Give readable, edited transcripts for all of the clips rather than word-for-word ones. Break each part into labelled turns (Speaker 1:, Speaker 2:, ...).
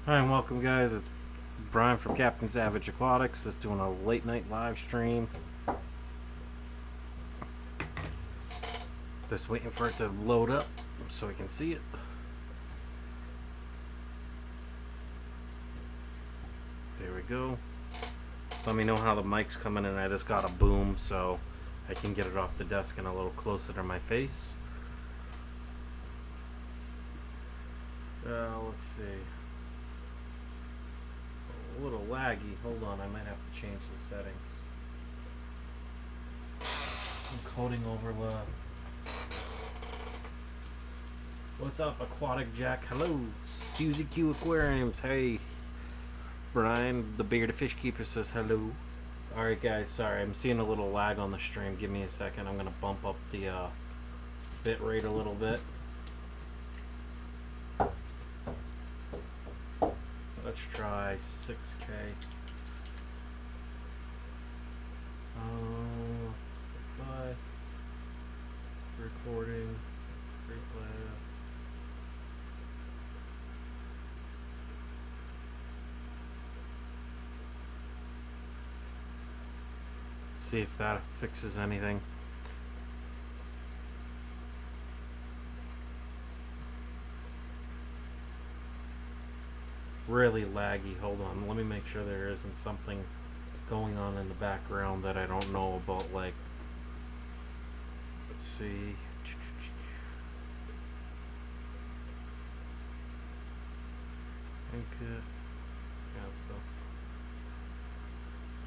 Speaker 1: Hi and welcome, guys. It's Brian from Captain Savage Aquatics. Just doing a late night live stream. Just waiting for it to load up so we can see it. There we go. Let me know how the mic's coming in. I just got a boom so I can get it off the desk and a little closer to my face. Let's see. A little laggy. Hold on, I might have to change the settings. Encoding overlap. What's up, Aquatic Jack? Hello, Susie Q Aquariums. Hey, Brian, the bearded fish keeper, says hello. Alright, guys, sorry, I'm seeing a little lag on the stream. Give me a second. I'm gonna bump up the bit rate a little bit. Let's try 6K. Bye. Recording. Replay. See if that fixes anything. Really laggy. Hold on, let me make sure there isn't something going on in the background that I don't know about. Like, let's see.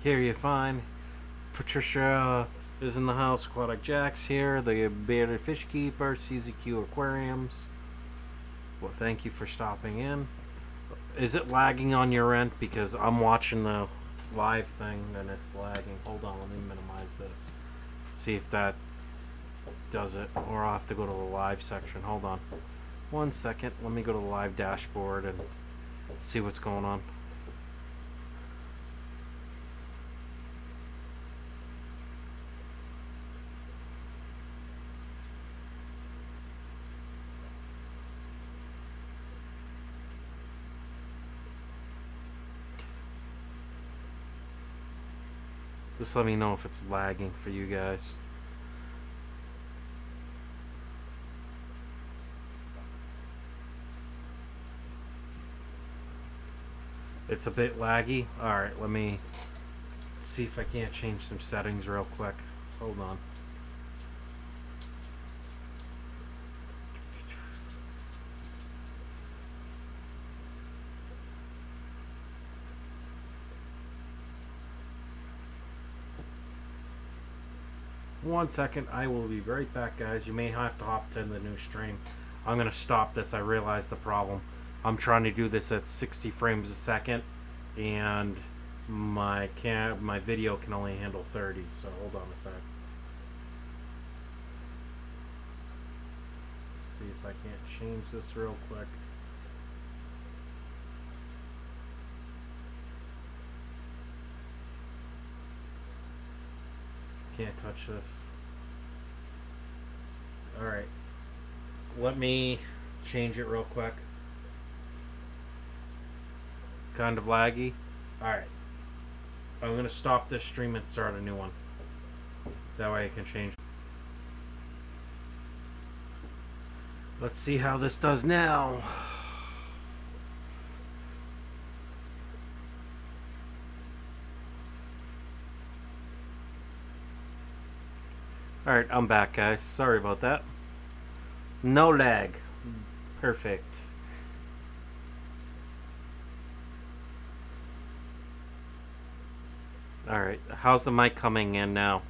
Speaker 1: Hear you fine. Patricia is in the house. Aquatic Jack's here. The bearded fish keeper. CZQ Aquariums. Well, thank you for stopping in. Is it lagging on your end? Because I'm watching the live thing and it's lagging. Hold on, let me minimize this. See if that does it. Or I'll have to go to the live section. Hold on. 1 second. Let me go to the live dashboard and see what's going on. Just let me know if it's lagging for you guys. It's a bit laggy. Alright, let me see if I can't change some settings real quick. Hold on. One second, I will be right back, guys. You may have to hop to the new stream. I'm gonna stop this. I realized the problem. I'm trying to do this at 60 frames a second, and my video can only handle 30. So hold on a sec. Let's see if I can't change this real quick. Can't touch this. Alright. Let me change it real quick. Kind of laggy. Alright. I'm going to stop this stream and start a new one. That way I can change. Let's see how this does now. Alright, I'm back, guys. Sorry about that. No lag. Perfect. Alright, how's the mic coming in now?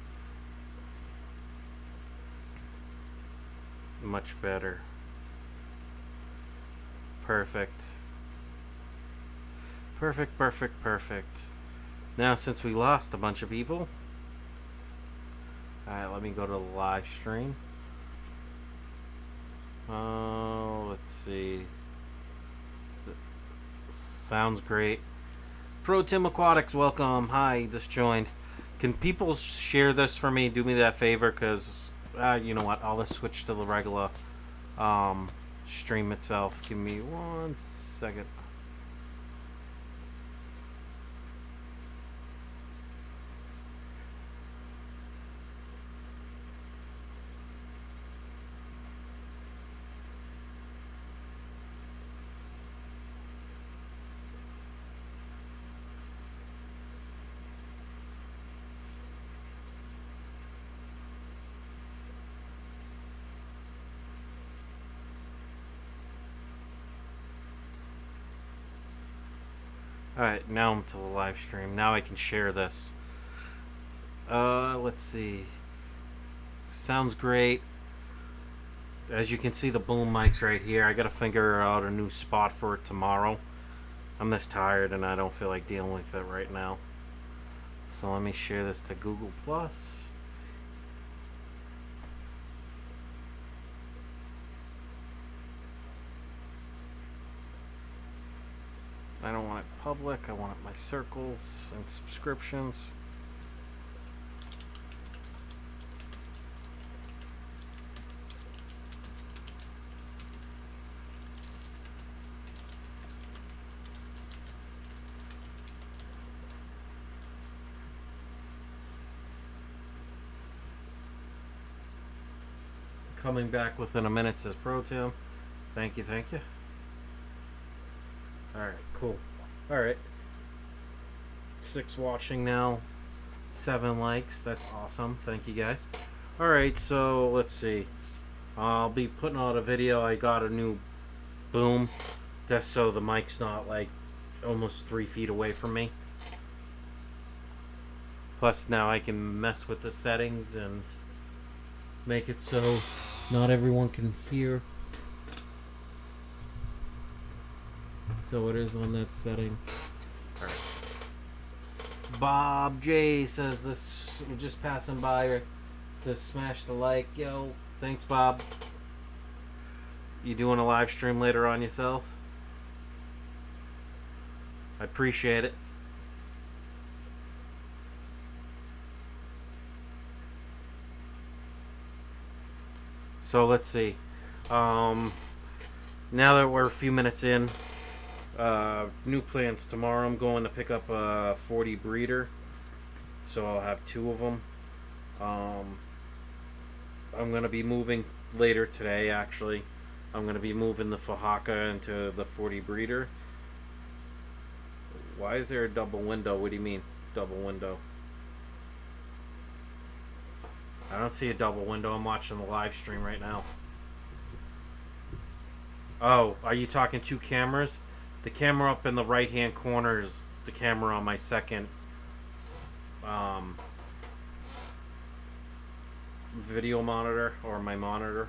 Speaker 1: Much better. Perfect. Perfect, perfect, perfect. Now, since we lost a bunch of people, alright, let me go to the live stream. Let's see. Sounds great. Pro Tim Aquatics, welcome. Hi, just joined. Can people share this for me? Do me that favor, because you know what? I'll just switch to the regular stream itself. Give me 1 second. Alright, now I'm to the live stream. Now I can share this. Let's see. Sounds great. As you can see, the boom mic's right here. I gotta figure out a new spot for it tomorrow. I'm this tired and I don't feel like dealing with it right now. So let me share this to Google Plus. I don't want it public. I want it my circles and subscriptions. Coming back within a minute, says Pro Tim. Thank you, thank you. Alright, cool. Alright. 6 watching now. 7 likes. That's awesome. Thank you guys. Alright, so let's see. I'll be putting out a video. I got a new boom. Just so the mic's not like almost 3 feet away from me. Plus now I can mess with the settings and make it so not everyone can hear. So it is on that setting. Alright. Bob J says this, we're just passing by to smash the like. Yo, thanks Bob. You doing a live stream later on yourself? I appreciate it. So let's see. Now that we're a few minutes in, new plans. Tomorrow I'm going to pick up a 40 breeder, so I'll have 2 of them. I'm going to be moving later today, actually. I'm going to be moving the Fahaka into the 40 breeder. Why is there a double window? What do you mean, double window? I don't see a double window. I'm watching the live stream right now. Oh, are you talking 2 cameras? The camera up in the right hand corner is the camera on my second video monitor, or my monitor.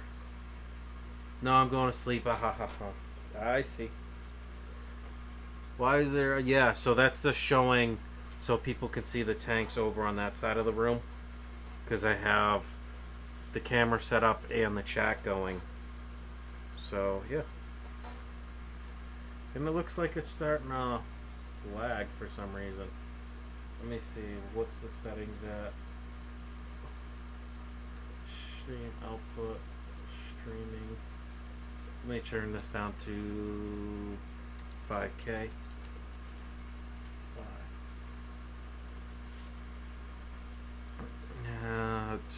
Speaker 1: No, I'm going to sleep. I see. Why is there? Yeah, so that's just showing so people can see the tanks over on that side of the room. Because I have the camera set up and the chat going. So, yeah. And it looks like it's starting to lag for some reason. Let me see. What's the settings at? Stream output. Streaming. Let me turn this down to 5K.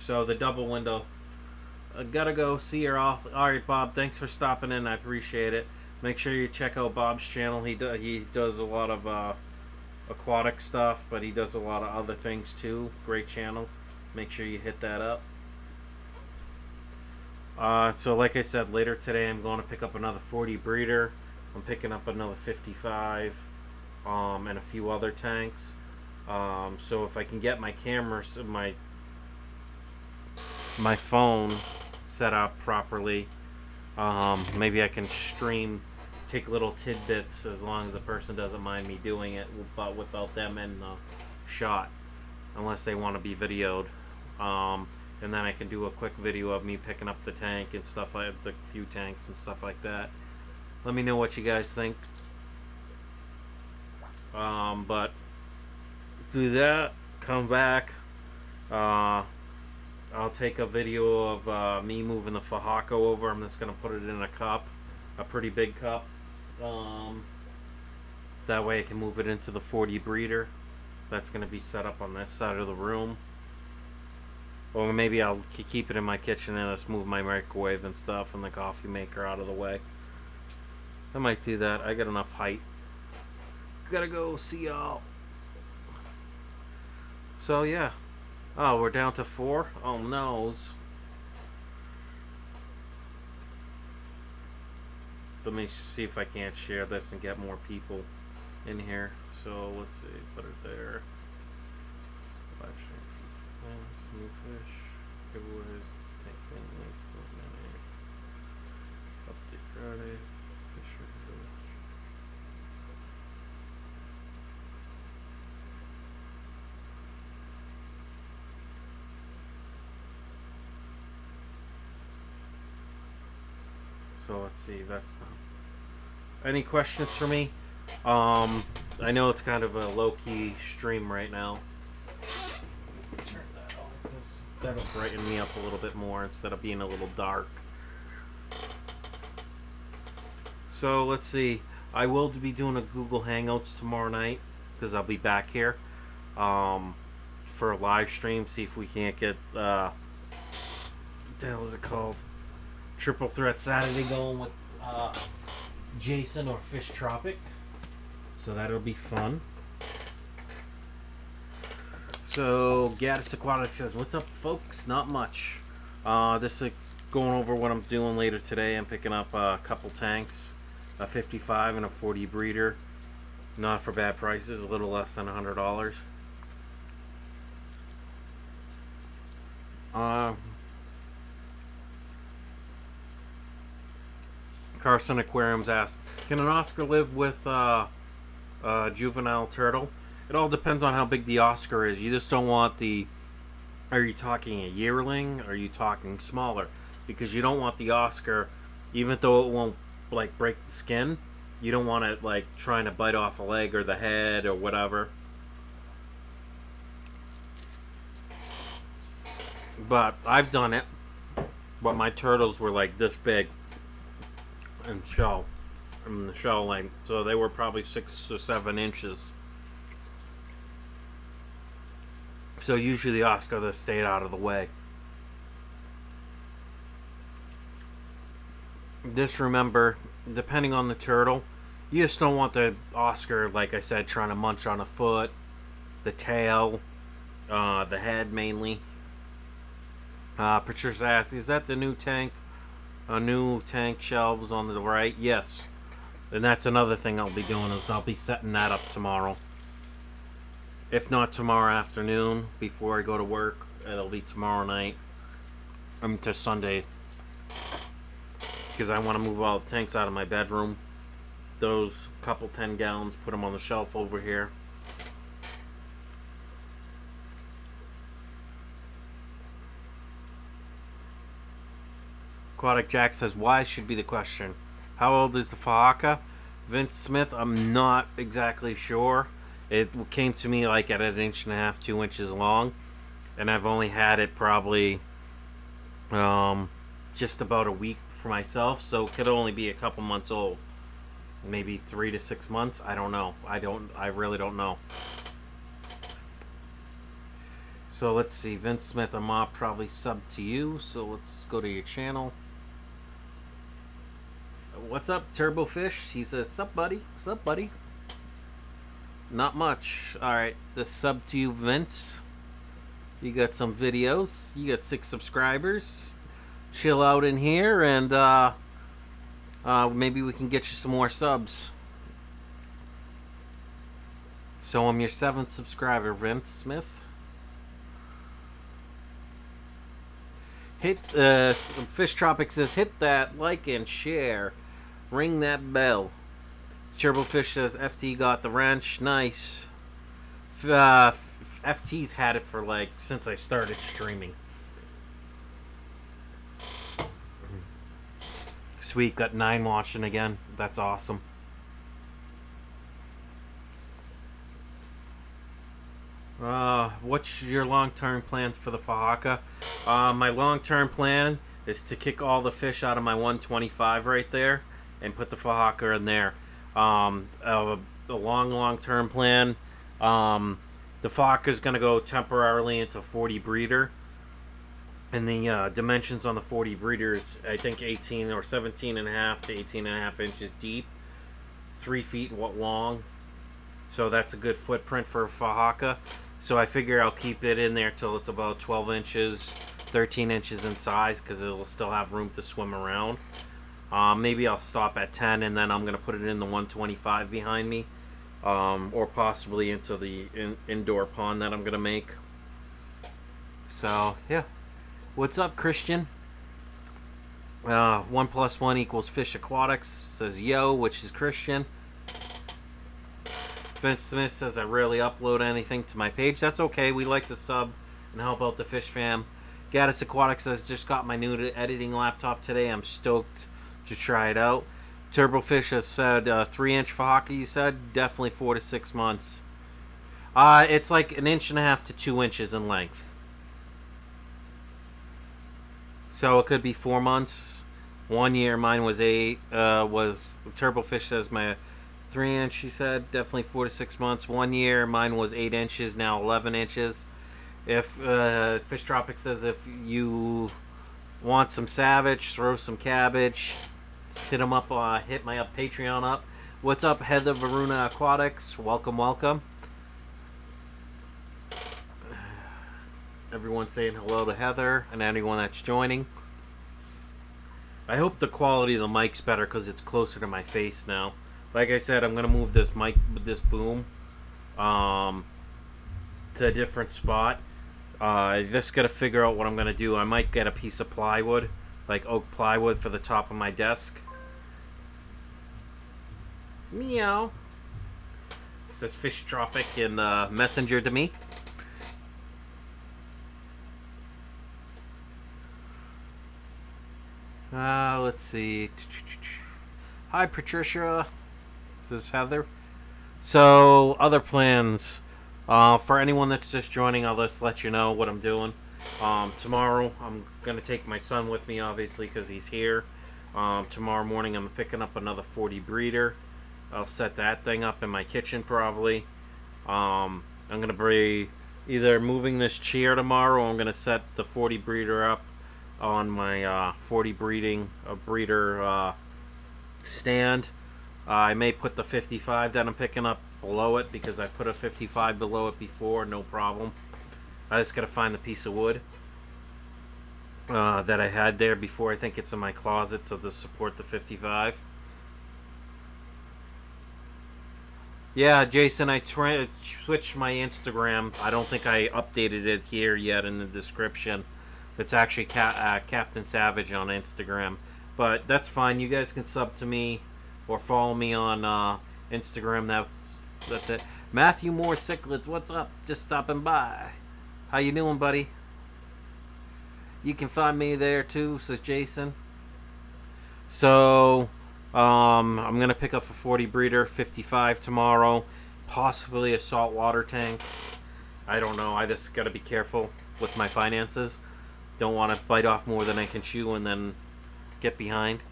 Speaker 1: So the double window. I gotta go. See you all. Alright, Bob. Thanks for stopping in. I appreciate it. Make sure you check out Bob's channel. He does a lot of aquatic stuff, but he does a lot of other things too. Great channel. Make sure you hit that up. So like I said, later today I'm going to pick up another 40 breeder. I'm picking up another 55 and a few other tanks. So if I can get my cameras, my phone set up properly, maybe I can stream, take little tidbits, as long as the person doesn't mind me doing it, but without them in the shot, unless they want to be videoed. And then I can do a quick video of me picking up the tank and stuff, like the few tanks and stuff like that. Let me know what you guys think. But do that, come back. I'll take a video of me moving the Fahaka over. I'm just going to put it in a cup, a pretty big cup. That way I can move it into the 40 breeder. That's going to be set up on this side of the room. Or maybe I'll keep it in my kitchen and just move my microwave and stuff and the coffee maker out of the way. I might do that. I got enough height. Gotta go. See y'all. So yeah. Oh, we're down to 4? Oh, noes. Let me see if I can't share this and get more people in here. So let's see, put it there. Live stream plans, new fish, giveaways, tank maintenance, update Friday, fish review. So let's see, that's done. Any questions for me? I know it's kind of a low-key stream right now. Turn that on because that'll brighten me up a little bit more instead of being a little dark. So let's see. I will be doing a Google Hangouts tomorrow night because I'll be back here for a live stream. See if we can't get what the hell is it called? Triple Threat Saturday going with Jason or Fish Tropic. So that'll be fun. So Steenfott Aquatics says, "What's up, folks? Not much. This is going over what I'm doing later today. I'm picking up a couple tanks, a 55 and a 40 breeder. Not for bad prices, a little less than $100. Carson Aquariums asks, "Can an Oscar live with juvenile turtle?" It all depends on how big the Oscar is. You just don't want the... Are you talking a yearling? Or are you talking smaller? Because you don't want the Oscar, even though it won't like break the skin, you don't want it like trying to bite off a leg or the head or whatever. But I've done it. But my turtles were like this big in the shell length. So they were probably 6 or 7 inches. So usually the Oscar that stayed out of the way. Just remember, depending on the turtle, you just don't want the Oscar, like I said, trying to munch on a foot, the tail, the head mainly. Patricia asks, "Is that the new tank? New tank shelves on the right?" Yes. And that's another thing I'll be doing, is I'll be setting that up tomorrow. If not tomorrow afternoon, before I go to work, it'll be tomorrow night. To Sunday. Because I want to move all the tanks out of my bedroom. Those couple 10 gallons, put them on the shelf over here. Aquatic Jack says, "Why should be the question. How old is the Fahaka?" Vince Smith, I'm not exactly sure. It came to me like at 1.5 inches, 2 inches long. And I've only had it probably just about a week for myself. So it could only be a couple months old. Maybe 3 to 6 months. I don't know. I really don't know. So let's see. Vince Smith, I'm probably subbed to you. So let's go to your channel. What's up, Turbo Fish? He says, "Sup, buddy? What's up, buddy?" Not much. Alright, this sub to you, Vince. You got some videos. You got 6 subscribers. Chill out in here and maybe we can get you some more subs. So I'm your 7th subscriber, Vince Smith. Fish Tropic says, "Hit that like and share. Ring that bell." Turbofish says, "FT got the wrench." Nice. FT's had it for like since I started streaming. Sweet, got 9 watching again. That's awesome. What's your long-term plans for the Fahaka? My long-term plan is to kick all the fish out of my 125 right there and put the Fahaka in there. A long-term plan. The Fahaka is going to go temporarily into 40 breeder. And the dimensions on the 40 breeder is, I think, 18 or 17.5 to 18.5 inches deep. 3 feet long. So that's a good footprint for a Fahaka. So I figure I'll keep it in there till it's about 12 inches, 13 inches in size, because it'll still have room to swim around. Maybe I'll stop at 10 and then I'm going to put it in the 125 behind me or possibly into the indoor pond that I'm gonna make. So yeah, what's up, Christian? 1 + 1 = Fish Aquatics says yo, which is Christian. Vince Smith says I rarely upload anything to my page. That's okay. We like to sub and help out the fish fam. Gaddis Aquatics says just got my new editing laptop today. I'm stoked to try it out. Turbofish has said 3-inch for hockey. You said definitely 4 to 6 months. It's like 1.5 to 2 inches in length. So it could be 4 months. 1 year. Mine was 8. Was Turbofish says my 3-inch. He said definitely 4 to 6 months. 1 year. Mine was 8 inches. Now 11 inches. If Fish Tropic says if you want some savage, throw some cabbage. Hit them up. Hit my Patreon up. What's up, Heather Varuna Aquatics? Welcome, welcome. Everyone saying hello to Heather and anyone that's joining. I hope the quality of the mic's better because it's closer to my face now. Like I said, I'm gonna move this mic, this boom, to a different spot. Just gotta figure out what I'm gonna do. I might get a piece of plywood, like oak plywood, for the top of my desk. Meow. It says Fish Tropic in Messenger to me. Let's see. Hi, Patricia. This is Heather. So, other plans. For anyone that's just joining, I'll just let you know what I'm doing. Tomorrow, I'm going to take my son with me, obviously, because he's here. Tomorrow morning, I'm picking up another 40 breeder. I'll set that thing up in my kitchen, probably. I'm going to be either moving this chair tomorrow, or I'm going to set the 40 breeder up on my 40 breeder stand. I may put the 55 that I'm picking up below it, because I put a 55 below it before, no problem. I just gotta find the piece of wood that I had there before. I think it's in my closet to support the 55. Yeah, Jason, I switched my Instagram. I don't think I updated it here yet in the description. It's actually Captain Savage on Instagram. But that's fine. You guys can sub to me or follow me on Instagram. That's it. Matthew Moore Cichlids, what's up? Just stopping by. How you doing, buddy? You can find me there too, says Jason. So, I'm going to pick up a 40 breeder, 55 tomorrow. Possibly a saltwater tank. I don't know. I just got to be careful with my finances. Don't want to bite off more than I can chew and then get behind.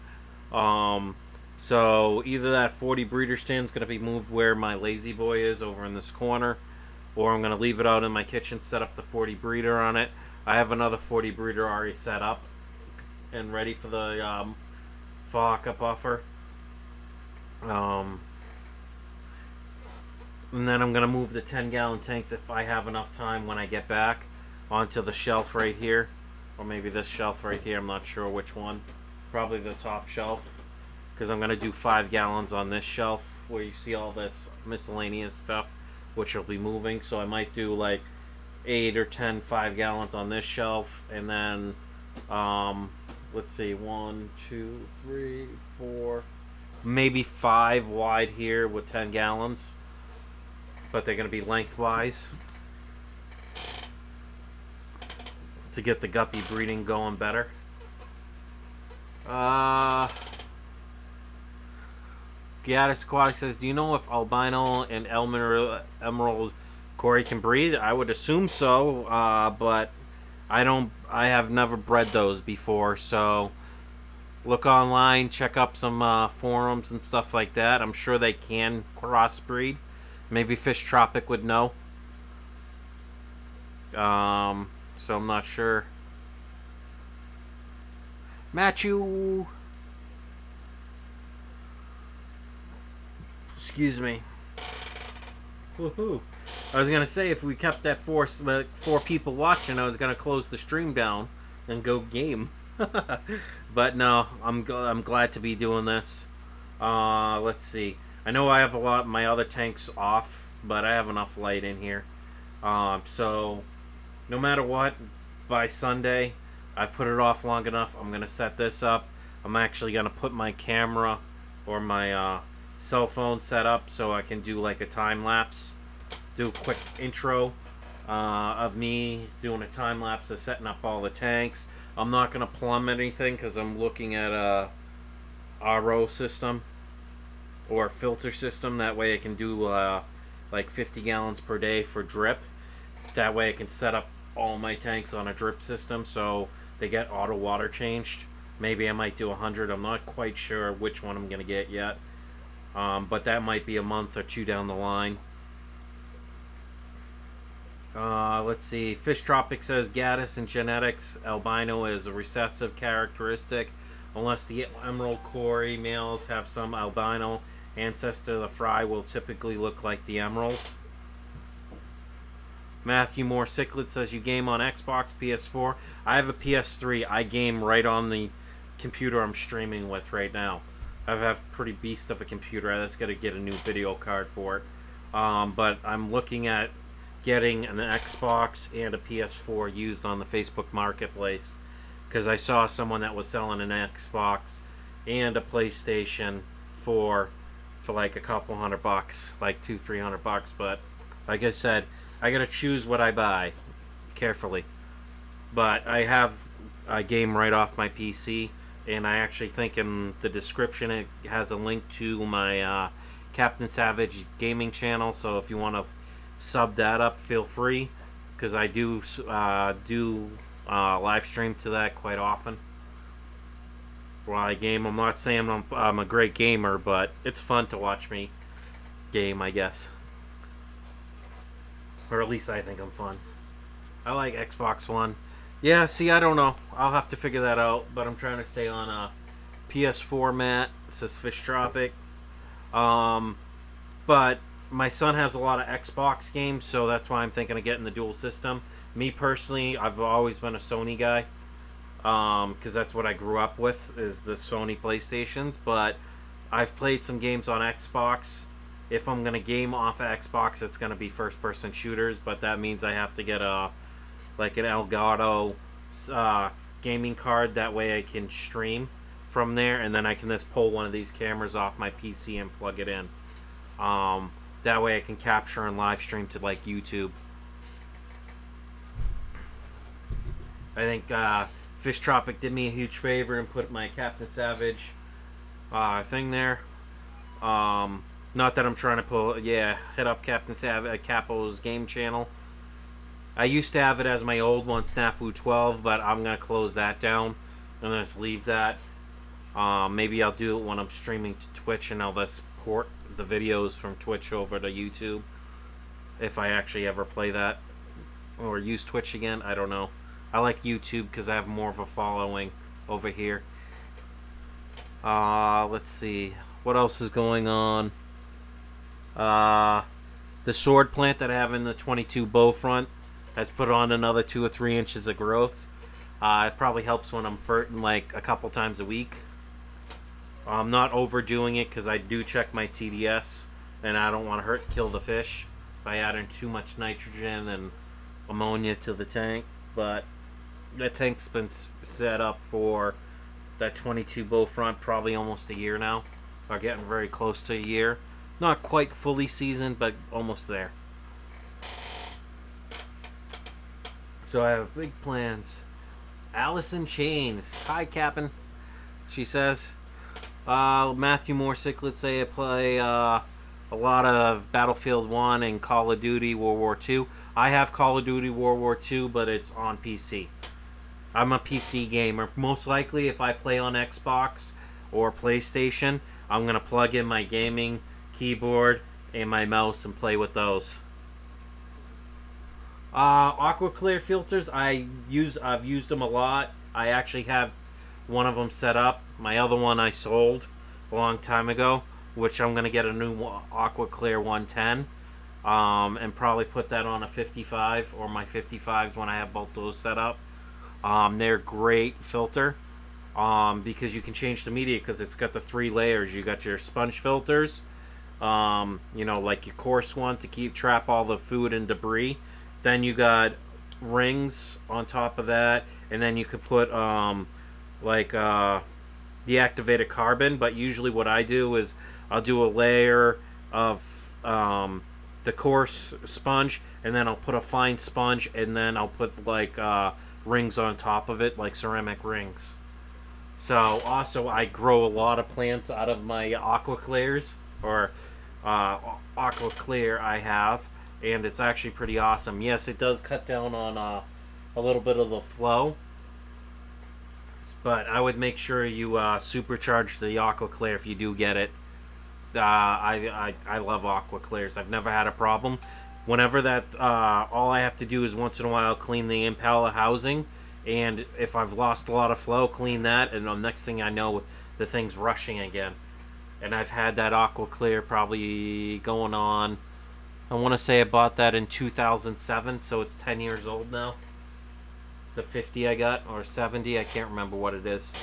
Speaker 1: So either that 40 breeder stand is going to be moved where my lazy boy is over in this corner, or I'm going to leave it out in my kitchen, set up the 40 breeder on it. I have another 40 breeder already set up and ready for the Faka buffer. And then I'm going to move the 10-gallon tanks, if I have enough time when I get back, onto the shelf right here. Or maybe this shelf right here, I'm not sure which one. Probably the top shelf. Because I'm going to do 5 gallons on this shelf, where you see all this miscellaneous stuff, which will be moving. So I might do like 8 or 10 5 gallons on this shelf. And then, let's see, 1, 2, 3, 4, maybe 5 wide here with 10 gallons. But they're going to be lengthwise, to get the guppy breeding going better. Gaddis Aquatics says, do you know if albino and emerald Cory can breed? I would assume so, but I have never bred those before, so look online, check up some forums and stuff like that. I'm sure they can crossbreed. Maybe Fish Tropic would know. So I'm not sure. Matthew. Excuse me. Woohoo. I was gonna say, if we kept that four people watching, I was gonna close the stream down and go game. But no, I'm glad to be doing this. Let's see. I know I have a lot of my other tanks off, but I have enough light in here. So no matter what, by Sunday, I've put it off long enough. I'm gonna set this up. I'm actually gonna put my camera or my cell phone set up so I can do like a time lapse. Do a quick intro of me doing a time lapse of setting up all the tanks. I'm not gonna plumb anything because I'm looking at a RO system or filter system. That way I can do like 50 gallons per day for drip. That way I can set up all my tanks on a drip system so they get auto water changed. Maybe I might do 100. I'm not quite sure which one I'm gonna get yet, but that might be a month or two down the line. Let's see. Fish Tropic says Gaddis in genetics, albino is a recessive characteristic. Unless the emerald Cory males have some albino ancestor, the fry will typically look like the emerald. Matthew Moore Cichlid says you game on Xbox, PS4. I have a PS3. I game right on the computer I'm streaming with right now. I have a pretty beast of a computer. I just got to get a new video card for it. But I'm looking at getting an Xbox and a PS4 used on the Facebook Marketplace because I saw someone that was selling an Xbox and a PlayStation for like a couple $100, like $200-300. But like I said, I gotta choose what I buy carefully. But I have a game right off my PC, and I actually think in the description it has a link to my Captain Savage gaming channel. So if you want to sub that up, feel free, because I do live stream to that quite often while I game. I'm not saying I'm a great gamer, but it's fun to watch me game, I guess. Or at least I think I'm fun. I like Xbox One. Yeah, see, I don't know. I'll have to figure that out, but I'm trying to stay on a PS4 mat. It says Fish Tropic. But my son has a lot of Xbox games, so that's why I'm thinking of getting the dual system. Me personally, I've always been a Sony guy, because that's what I grew up with, is the Sony PlayStations. But I've played some games on Xbox. If I'm gonna game off of Xbox, it's gonna be first-person shooters, but that means I have to get like an Elgato gaming card. That way I can stream from there, and then I can just pull one of these cameras off my PC and plug it in. That way I can capture and live stream to like YouTube. I think Fish Tropic did me a huge favor and put my Captain Savage thing there. Not that I'm trying to hit up Captain Savage, Capo's game channel. I used to have it as my old one, Snafu 12, but I'm going to close that down and just leave that. Maybe I'll do it when I'm streaming to Twitch, and I'll just port the videos from Twitch over to YouTube. If I actually ever play that or use Twitch again, I don't know. I like YouTube because I have more of a following over here. Let's see. What else is going on? The sword plant that I have in the 22 bow front has put on another 2 or 3 inches of growth. It probably helps when I'm ferting like a couple times a week. I'm not overdoing it because I do check my TDS, and I don't want to kill the fish by adding too much nitrogen and ammonia to the tank. But that tank's been set up for that 22 bow front probably almost a year now. Or getting very close to a year. Not quite fully seasoned, but almost there. So I have big plans. Allison Chains. Hi, Captain. She says, Matthew Moore Cichlid say I play a lot of Battlefield 1 and Call of Duty World War II. I have Call of Duty World War II, but it's on PC. I'm a PC gamer. Most likely, if I play on Xbox or PlayStation, I'm going to plug in my gaming keyboard and my mouse and play with those. Aqua Clear filters, I've used them a lot. I actually have one of them set up. My other one I sold a long time ago, which I'm going to get a new Aqua Clear 110 and probably put that on a 55 or my 55s when I have both those set up. They're great filter because you can change the media because it's got the 3 layers. You got your sponge filters, You know, like your coarse one to keep trap all the food and debris. Then you got rings on top of that, and then you could put like deactivated carbon. But usually what I do is I'll do a layer of the coarse sponge, and then I'll put a fine sponge, and then I'll put like rings on top of it, like ceramic rings. So also I grow a lot of plants out of my aqua clears, or aqua clear I have, and it's actually pretty awesome. Yes, it does cut down on a little bit of the flow, but I would make sure you supercharge the aqua clear if you do get it. I love aqua clears. I've never had a problem. Whenever that, all I have to do is once in a while clean the impeller housing, and if I've lost a lot of flow, clean that, and the next thing I know, the thing's rushing again. And I've had that aqua clear probably going on, I want to say I bought that in 2007, so it's 10 years old now. The 50 I got, or 70, I can't remember what it is.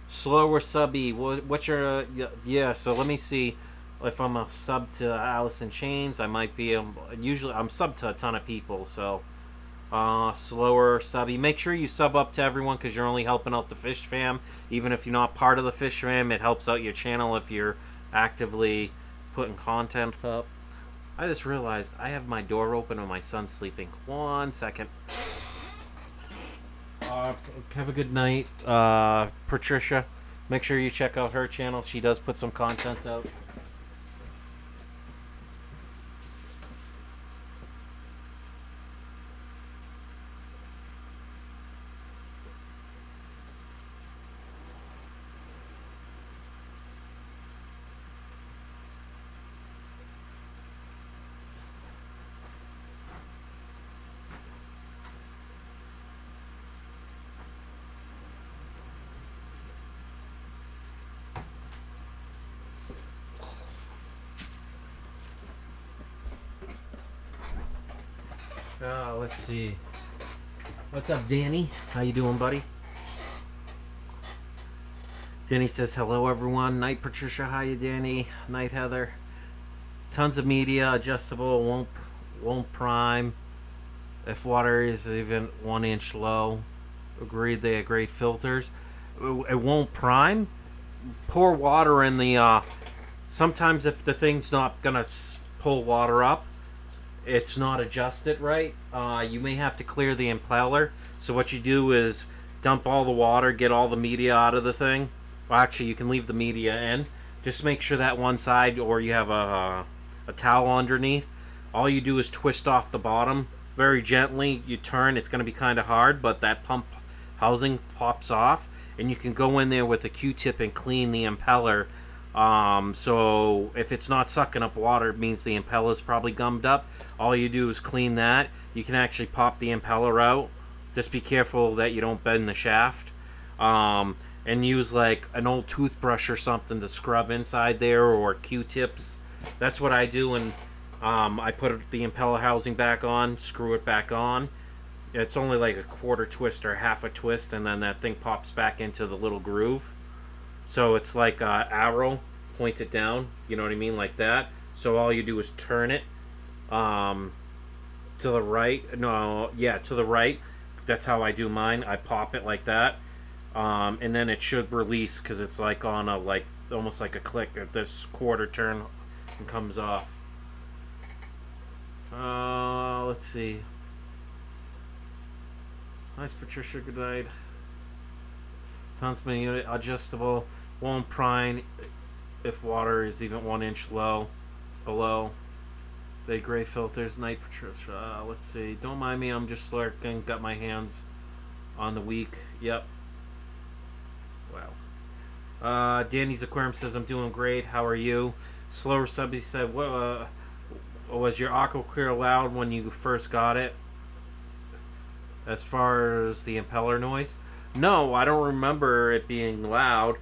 Speaker 1: Slower subby, what's your, yeah, so let me see if I'm a sub to Alice in Chains. I might be, usually I'm sub to a ton of people, so slower subby. Make sure you sub up to everyone, because you're only helping out the fish fam. Even if you're not part of the fish fam, it helps out your channel if you're actively putting content up. I just realized I have my door open and my son's sleeping. 1 second. Have a good night, Patricia. Make sure you check out her channel. She does put some content out. Let's see. What's up, Danny? How you doing, buddy? Danny says, hello, everyone. Night, Patricia. How you, Danny? Night, Heather. Tons of media. Adjustable. Won't prime. If water is even 1 inch low. Agreed, they have great filters. It won't prime. Pour water in the... sometimes if the thing's not going to pull water up, it's not adjusted right, you may have to clear the impeller. So what you do is dump all the water, get all the media out of the thing. Well, actually, you can leave the media in. Just make sure that one side, or you have a towel underneath. All you do is twist off the bottom very gently. You turn. It's going to be kind of hard, but that pump housing pops off, and you can go in there with a Q-tip and clean the impeller. So if it's not sucking up water, it means the impeller is probably gummed up. All you do is clean that. You can actually pop the impeller out. Just be careful that you don't bend the shaft. And use like an old toothbrush or something to scrub inside there, or Q-tips. That's what I do, and I put the impeller housing back on, screw it back on. It's only like a quarter twist or half a twist, and then that thing pops back into the little groove. So it's like an arrow pointed down, you know what I mean, like that. So all you do is turn it to the right. No, yeah, to the right. That's how I do mine. I pop it like that, and then it should release, because it's like on a, like, almost like a click at this quarter turn and comes off. Let's see. Nice, Patricia. Good night. Tonsman unit adjustable. Won't prime if water is even 1 inch low below. They gray filters. Night, Patricia. Let's see. Don't mind me. I'm just lurking. Got my hands on the week. Yep. Wow. Danny's Aquarium says, I'm doing great. How are you? Slower Subby said, what was your aqua clear loud when you first got it? As far as the impeller noise? No, I don't remember it being loud.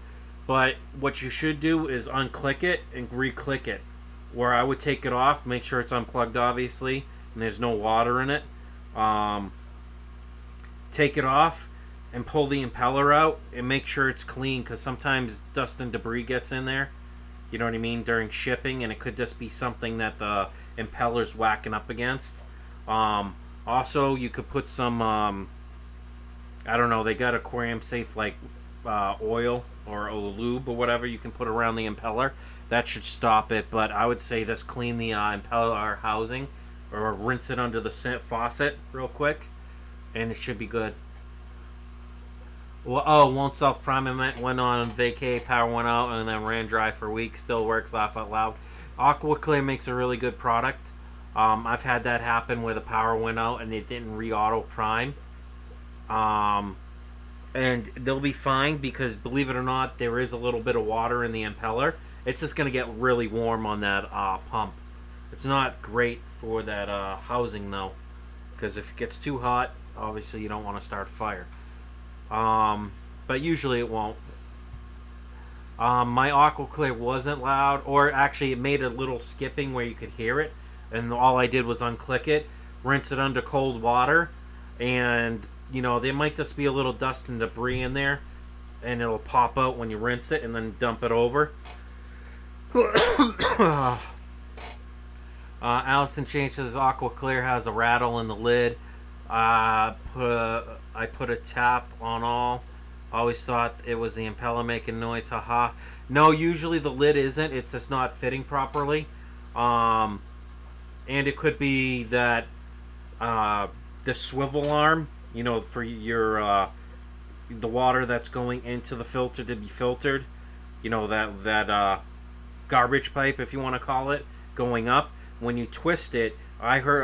Speaker 1: But what you should do is unclick it and re-click it. Where I would take it off, make sure it's unplugged, obviously, and there's no water in it. Take it off and pull the impeller out and make sure it's clean, because sometimes dust and debris gets in there. You know what I mean? During shipping, and it could just be something that the impeller's whacking up against. Also, you could put some, I don't know, they got aquarium safe like oil or lube or whatever you can put around the impeller. That should stop it, but I would say just clean the impeller housing or rinse it under the faucet real quick, and it should be good. Well, oh, won't self-prime. Went on vacay, power went out, and then ran dry for weeks. Still works, laugh out loud. AquaClear makes a really good product. I've had that happen where the power went out and it didn't re-auto prime. And they'll be fine because, believe it or not, there is a little bit of water in the impeller. It's just going to get really warm on that pump. It's not great for that housing, though, because if it gets too hot, obviously you don't want to start a fire. But usually it won't. My AquaClear wasn't loud, or actually it made a little skipping where you could hear it, and all I did was unclick it, rinse it under cold water, and you know, there might just be a little dust and debris in there, and it'll pop out when you rinse it and then dump it over. Allison Change says AquaClear has a rattle in the lid. I put a tap on all. Always thought it was the impeller making noise. Haha. No, usually the lid isn't. It's just not fitting properly. And it could be that the swivel arm, you know, for your the water that's going into the filter to be filtered, you know, that garbage pipe, if you want to call it, going up. When you twist it, heard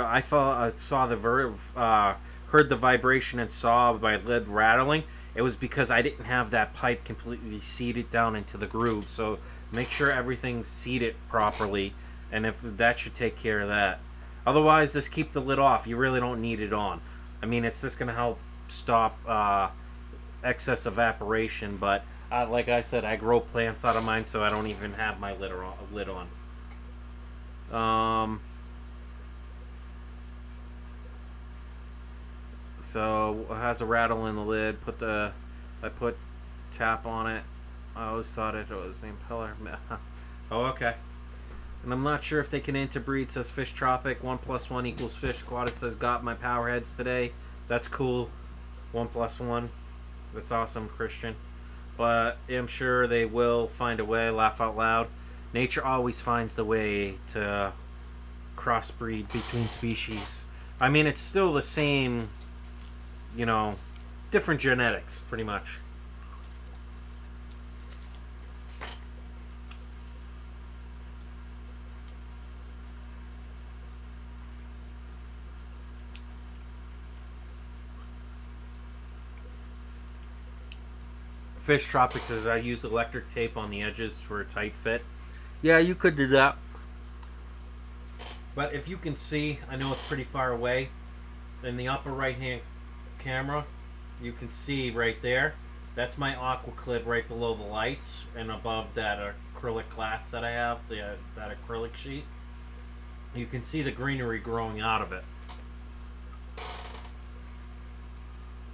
Speaker 1: the vibration and saw my lid rattling. It was because I didn't have that pipe completely seated down into the groove. So make sure everything's seated properly, and if that should take care of that. Otherwise, just keep the lid off. You really don't need it on. I mean, it's just going to help stop excess evaporation. But like I said, I grow plants out of mine, so I don't even have my lid on. So it has a rattle in the lid. I put tap on it. I always thought it was the impeller. Oh, okay. And I'm not sure if they can interbreed. Says Fish Tropic. 1 + 1 = Fish Aquatics. Says got my power heads today. That's cool. 1 + 1. That's awesome, Christian. But I'm sure they will find a way. Laugh out loud. Nature always finds the way to crossbreed between species. I mean, it's still the same, you know, different genetics, pretty much. Fish Tropic says I use electric tape on the edges for a tight fit. Yeah, you could do that. But if you can see, I know it's pretty far away, in the upper right hand camera, you can see right there, that's my AquaClear right below the lights and above that acrylic glass that I have, that acrylic sheet. You can see the greenery growing out of it.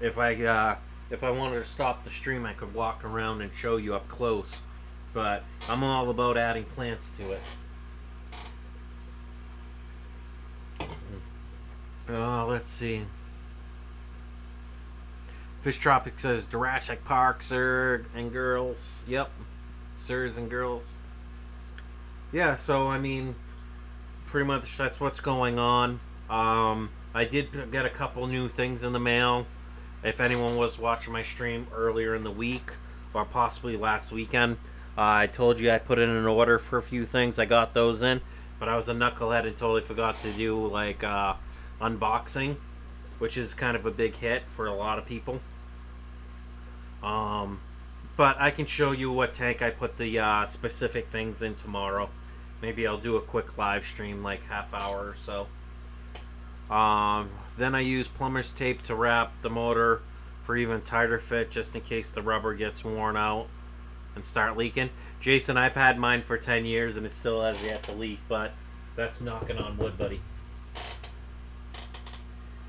Speaker 1: If I wanted to stop the stream, I could walk around and show you up close. But I'm all about adding plants to it. Let's see. Fish Tropic says Jurassic Park, sir and girls. Yep. Sirs and girls. Yeah, so I mean, pretty much that's what's going on. I did get a couple new things in the mail. If anyone was watching my stream earlier in the week, or possibly last weekend, I told you I put in an order for a few things. I got those in, but I was a knucklehead and totally forgot to do like unboxing, which is kind of a big hit for a lot of people. But I can show you what tank I put the specific things in tomorrow. Maybe I'll do a quick live stream, like half hour or so. Then I use plumber's tape to wrap the motor for even tighter fit, just in case the rubber gets worn out and start leaking. Jason, I've had mine for 10 years and it still has yet to leak, but that's knocking on wood, buddy.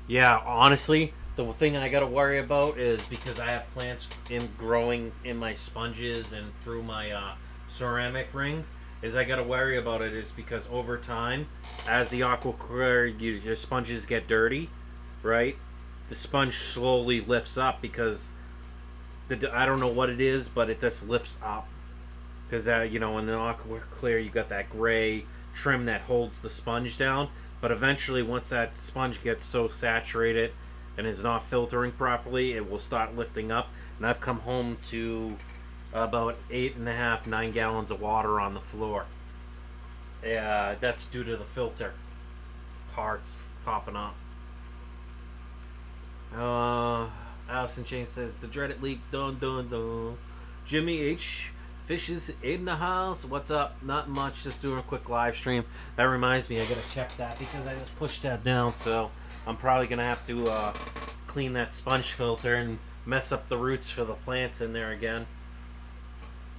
Speaker 1: Yeah, honestly, the thing I gotta worry about is because I have plants growing in my sponges and through my ceramic rings, is I gotta worry about it is because over time, as the aqua clear, your sponges get dirty, right? The sponge slowly lifts up because I don't know what it is, but it just lifts up. Because you know, in the aqua clear, you got that gray trim that holds the sponge down. But eventually, once that sponge gets so saturated and is not filtering properly, it will start lifting up. And I've come home to about 8.5, 9 gallons of water on the floor. Yeah, that's due to the filter parts popping up. Allison Chain says the dreaded leak. Dun dun dun. Jimmy H. Fishes in the house. What's up? Not much. Just doing a quick live stream. That reminds me, I gotta check that because I just pushed that down. So I'm probably gonna have to clean that sponge filter and mess up the roots for the plants in there again.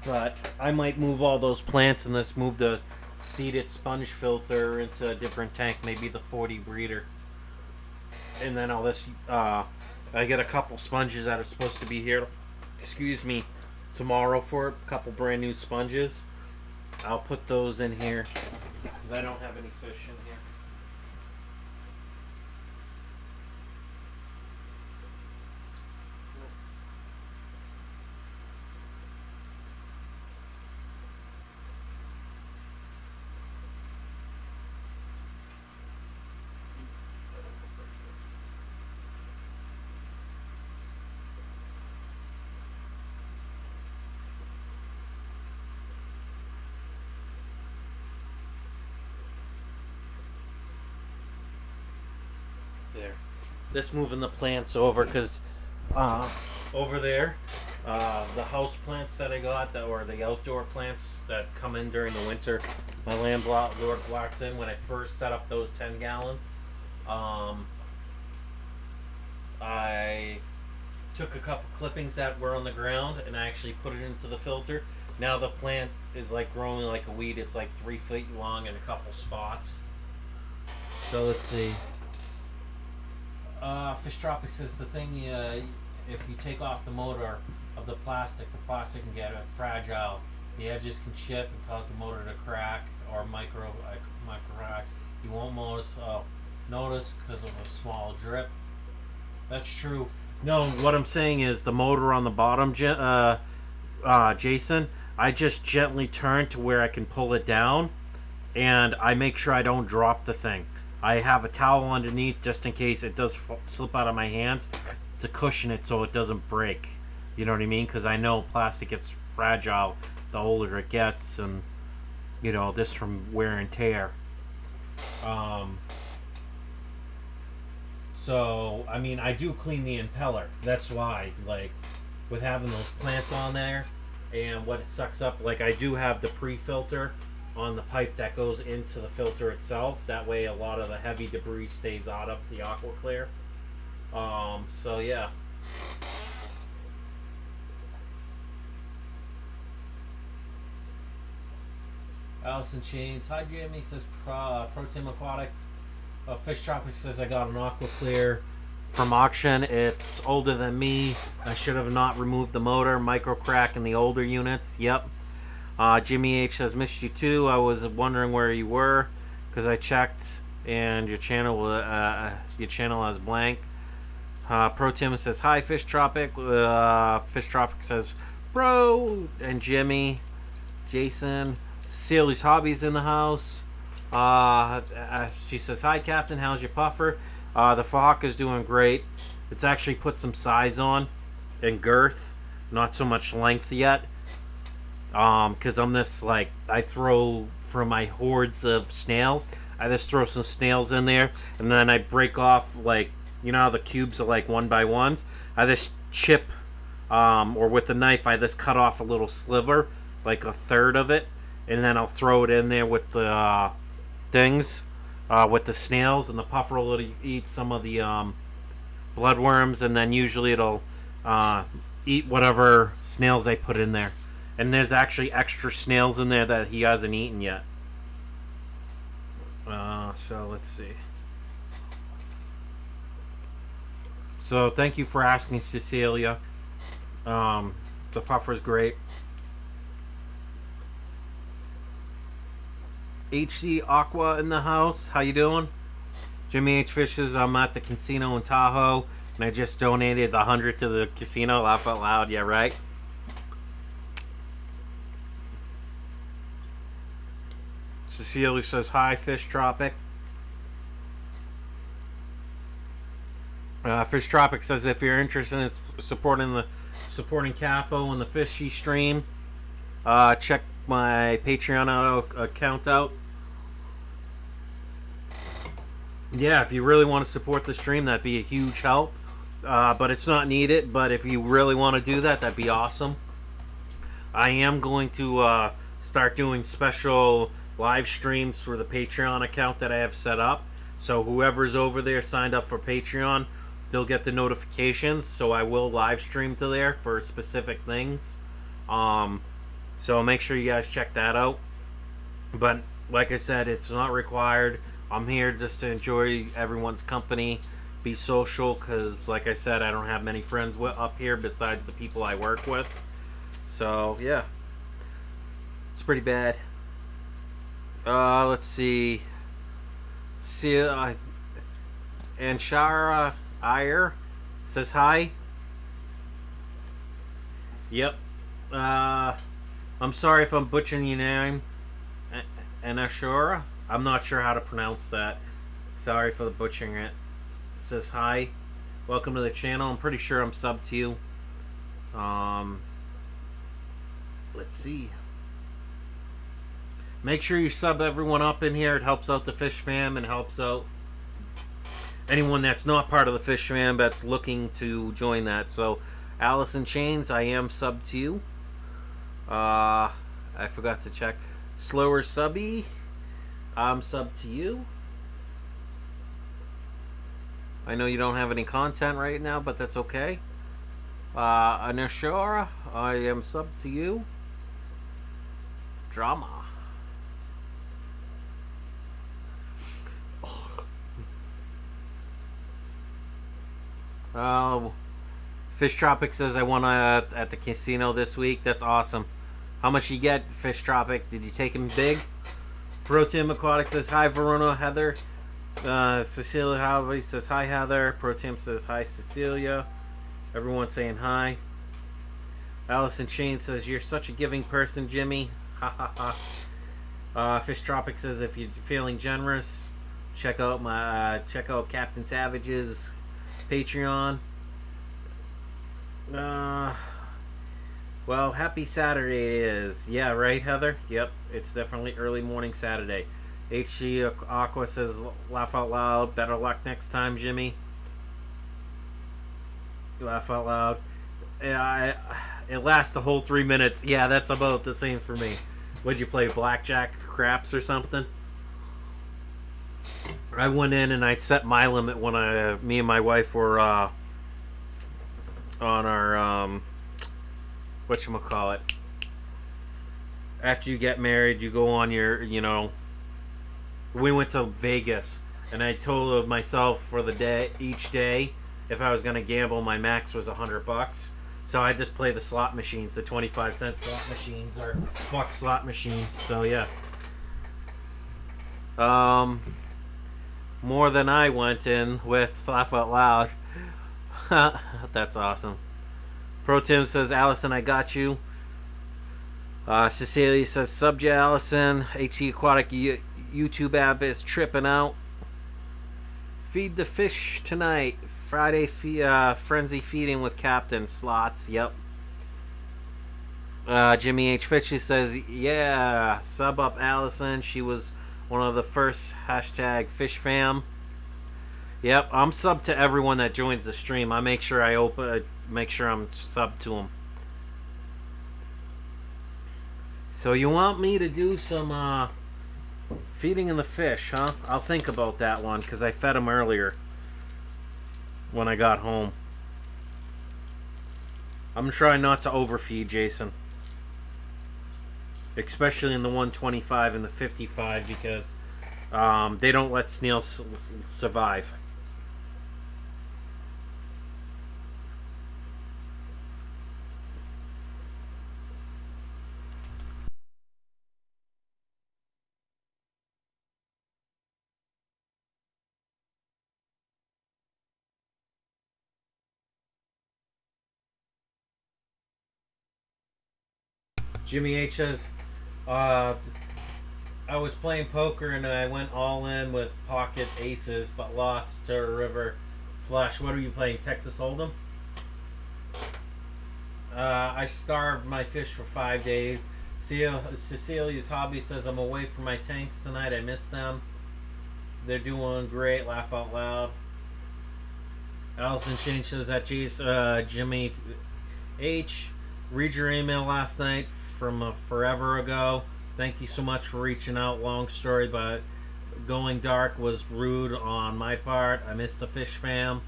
Speaker 1: But I might move all those plants and let's move the seeded sponge filter into a different tank, maybe the 40 breeder. And then I'll just I get a couple sponges that are supposed to be here, excuse me, tomorrow for a couple brand new sponges. I'll put those in here because I don't have any fish in here. There. This moving the plants over because over there, the house plants that I got, or the outdoor plants that come in during the winter, my landlord blocks in when I first set up those 10 gallons. I took a couple clippings that were on the ground and I actually put it into the filter. Now the plant is like growing like a weed. It's like 3 feet long in a couple spots. So let's see. Fish Tropic says the thing, if you take off the motor of the plastic can get fragile. The edges can chip and cause the motor to crack or micro crack. You won't notice because of a small drip. That's true. No, what I'm saying is the motor on the bottom, Jason, I just gently turn to where I can pull it down, and I make sure I don't drop the thing. I have a towel underneath just in case it does slip out of my hands to cushion it so it doesn't break. You know what I mean? Because I know plastic gets fragile the older it gets, and you know, this from wear and tear. So I mean, I do clean the impeller. That's why, like, with having those plants on there and what it sucks up, like I do have the pre-filter on the pipe that goes into the filter itself. That way a lot of the heavy debris stays out of the aqua clear. So yeah. Allison Chains, hi Jimmy, says Protein Aquatics. Fish Tropic says I got an aqua clear from auction. It's older than me. I should have not removed the motor. Micro crack in the older units. Yep. Jimmy H says missed you too. I was wondering where you were because I checked and your channel has blank. Pro Tim says hi Fish Tropic. Fish Tropic says bro, and Jimmy, Jason, Celia's Hobbies in the house. She says hi Captain, how's your puffer? The Fahawk is doing great. It's actually put some size on and girth, not so much length yet. Because I'm this, like, I throw from my hordes of snails, I just throw some snails in there, and then I break off, like, you know how the cubes are like 1 by 1s? I just chip, or with a knife, I just cut off a little sliver, like a third of it, and then I'll throw it in there with the things, with the snails, and the puffer will eat some of the bloodworms, and then usually it'll eat whatever snails I put in there. And there's actually extra snails in there that he hasn't eaten yet. So let's see. So thank you for asking, Cecilia. The puffer's great. HC Aqua in the house. How you doing? Jimmy H. Fishes. I'm at the casino in Tahoe, and I just donated the 100 to the casino. Laugh out loud. Yeah, right. Cecilia says hi, Fish Tropic. Fish Tropic says if you're interested in supporting Capo and the Fishy stream, check my Patreon account out. Yeah, if you really want to support the stream, that'd be a huge help. But it's not needed. But if you really want to do that, that'd be awesome. I am going to start doing special live streams for the Patreon account that I have set up. So whoever's over there signed up for Patreon, they'll get the notifications. So I will live stream to there for specific things. So make sure you guys check that out. But like I said, it's not required. I'm here just to enjoy everyone's company, be social, because like I said, I don't have many friends up here besides the people I work with. So yeah, it's pretty bad. Let's see. Anshara Iyer says hi. Yep. I'm sorry if I'm butchering your name. Anashura. I'm not sure how to pronounce that. Sorry for the butchering it. It says hi. Welcome to the channel. I'm pretty sure I'm subbed to you. Let's see. Make sure you sub everyone up in here. It helps out the Fish Fam and helps out anyone that's not part of the Fish Fam that's looking to join that. So, Allison Chains, I am subbed to you. I forgot to check. Slower Subby, I'm subbed to you. I know you don't have any content right now, but that's okay. Anashara, I am subbed to you. Drama. Fish Tropic says I won at the casino this week. That's awesome. How much you get, Fish Tropic? Did you take him big? Protein Aquatics says hi, Verona Heather. Cecilia Halvey says hi, Heather. Protein says hi, Cecilia. Everyone's saying hi. Allison Shane says you're such a giving person, Jimmy. Ha ha ha. Fish Tropic says if you're feeling generous, check out Captain Savage's Patreon. Well, happy Saturday it is. Yeah, right, Heather? Yep, it's definitely early morning Saturday. HC Aqua says, laugh out loud. Better luck next time, Jimmy. Laugh out loud. It lasts the whole 3 minutes. Yeah, that's about the same for me. What'd you play, blackjack, craps, or something? I went in and I set my limit when me and my wife were on our whatchamacallit. After you get married, you go on your, we went to Vegas, and I told myself for the day, each day, if I was going to gamble, my max was $100. So I just play the slot machines, the 25-cent slot machines, or buck slot machines. So yeah. More than I went in with, laugh out loud. That's awesome. Pro Tim says, Allison, I got you. Cecilia says, sub ya, Allison. HC Aquatic YouTube app is tripping out. Feed the fish tonight. Friday frenzy feeding with Captain Slots. Yep. Jimmy H. Fitchy says, yeah, sub up Allison. She was one of the first hashtag fish fam. Yep, I'm subbed to everyone that joins the stream. I make sure make sure I'm subbed to them. So you want me to do some feeding in the fish, huh? I'll think about that one because I fed them earlier when I got home. I'm trying not to overfeed, Jason. Especially in the 125 and the 55 because they don't let snails survive. Jimmy H says, I was playing poker and I went all in with pocket aces, but lost to river flush. What are you playing, Texas Hold'em? I starved my fish for 5 days. Cecilia's Hobby says, I'm away from my tanks tonight. I miss them. They're doing great. Laugh out loud. Allison Shane says that Jimmy H. Read your email last night from forever ago. Thank you so much for reaching out. Long story, but going dark was rude on my part. I missed the fish fam.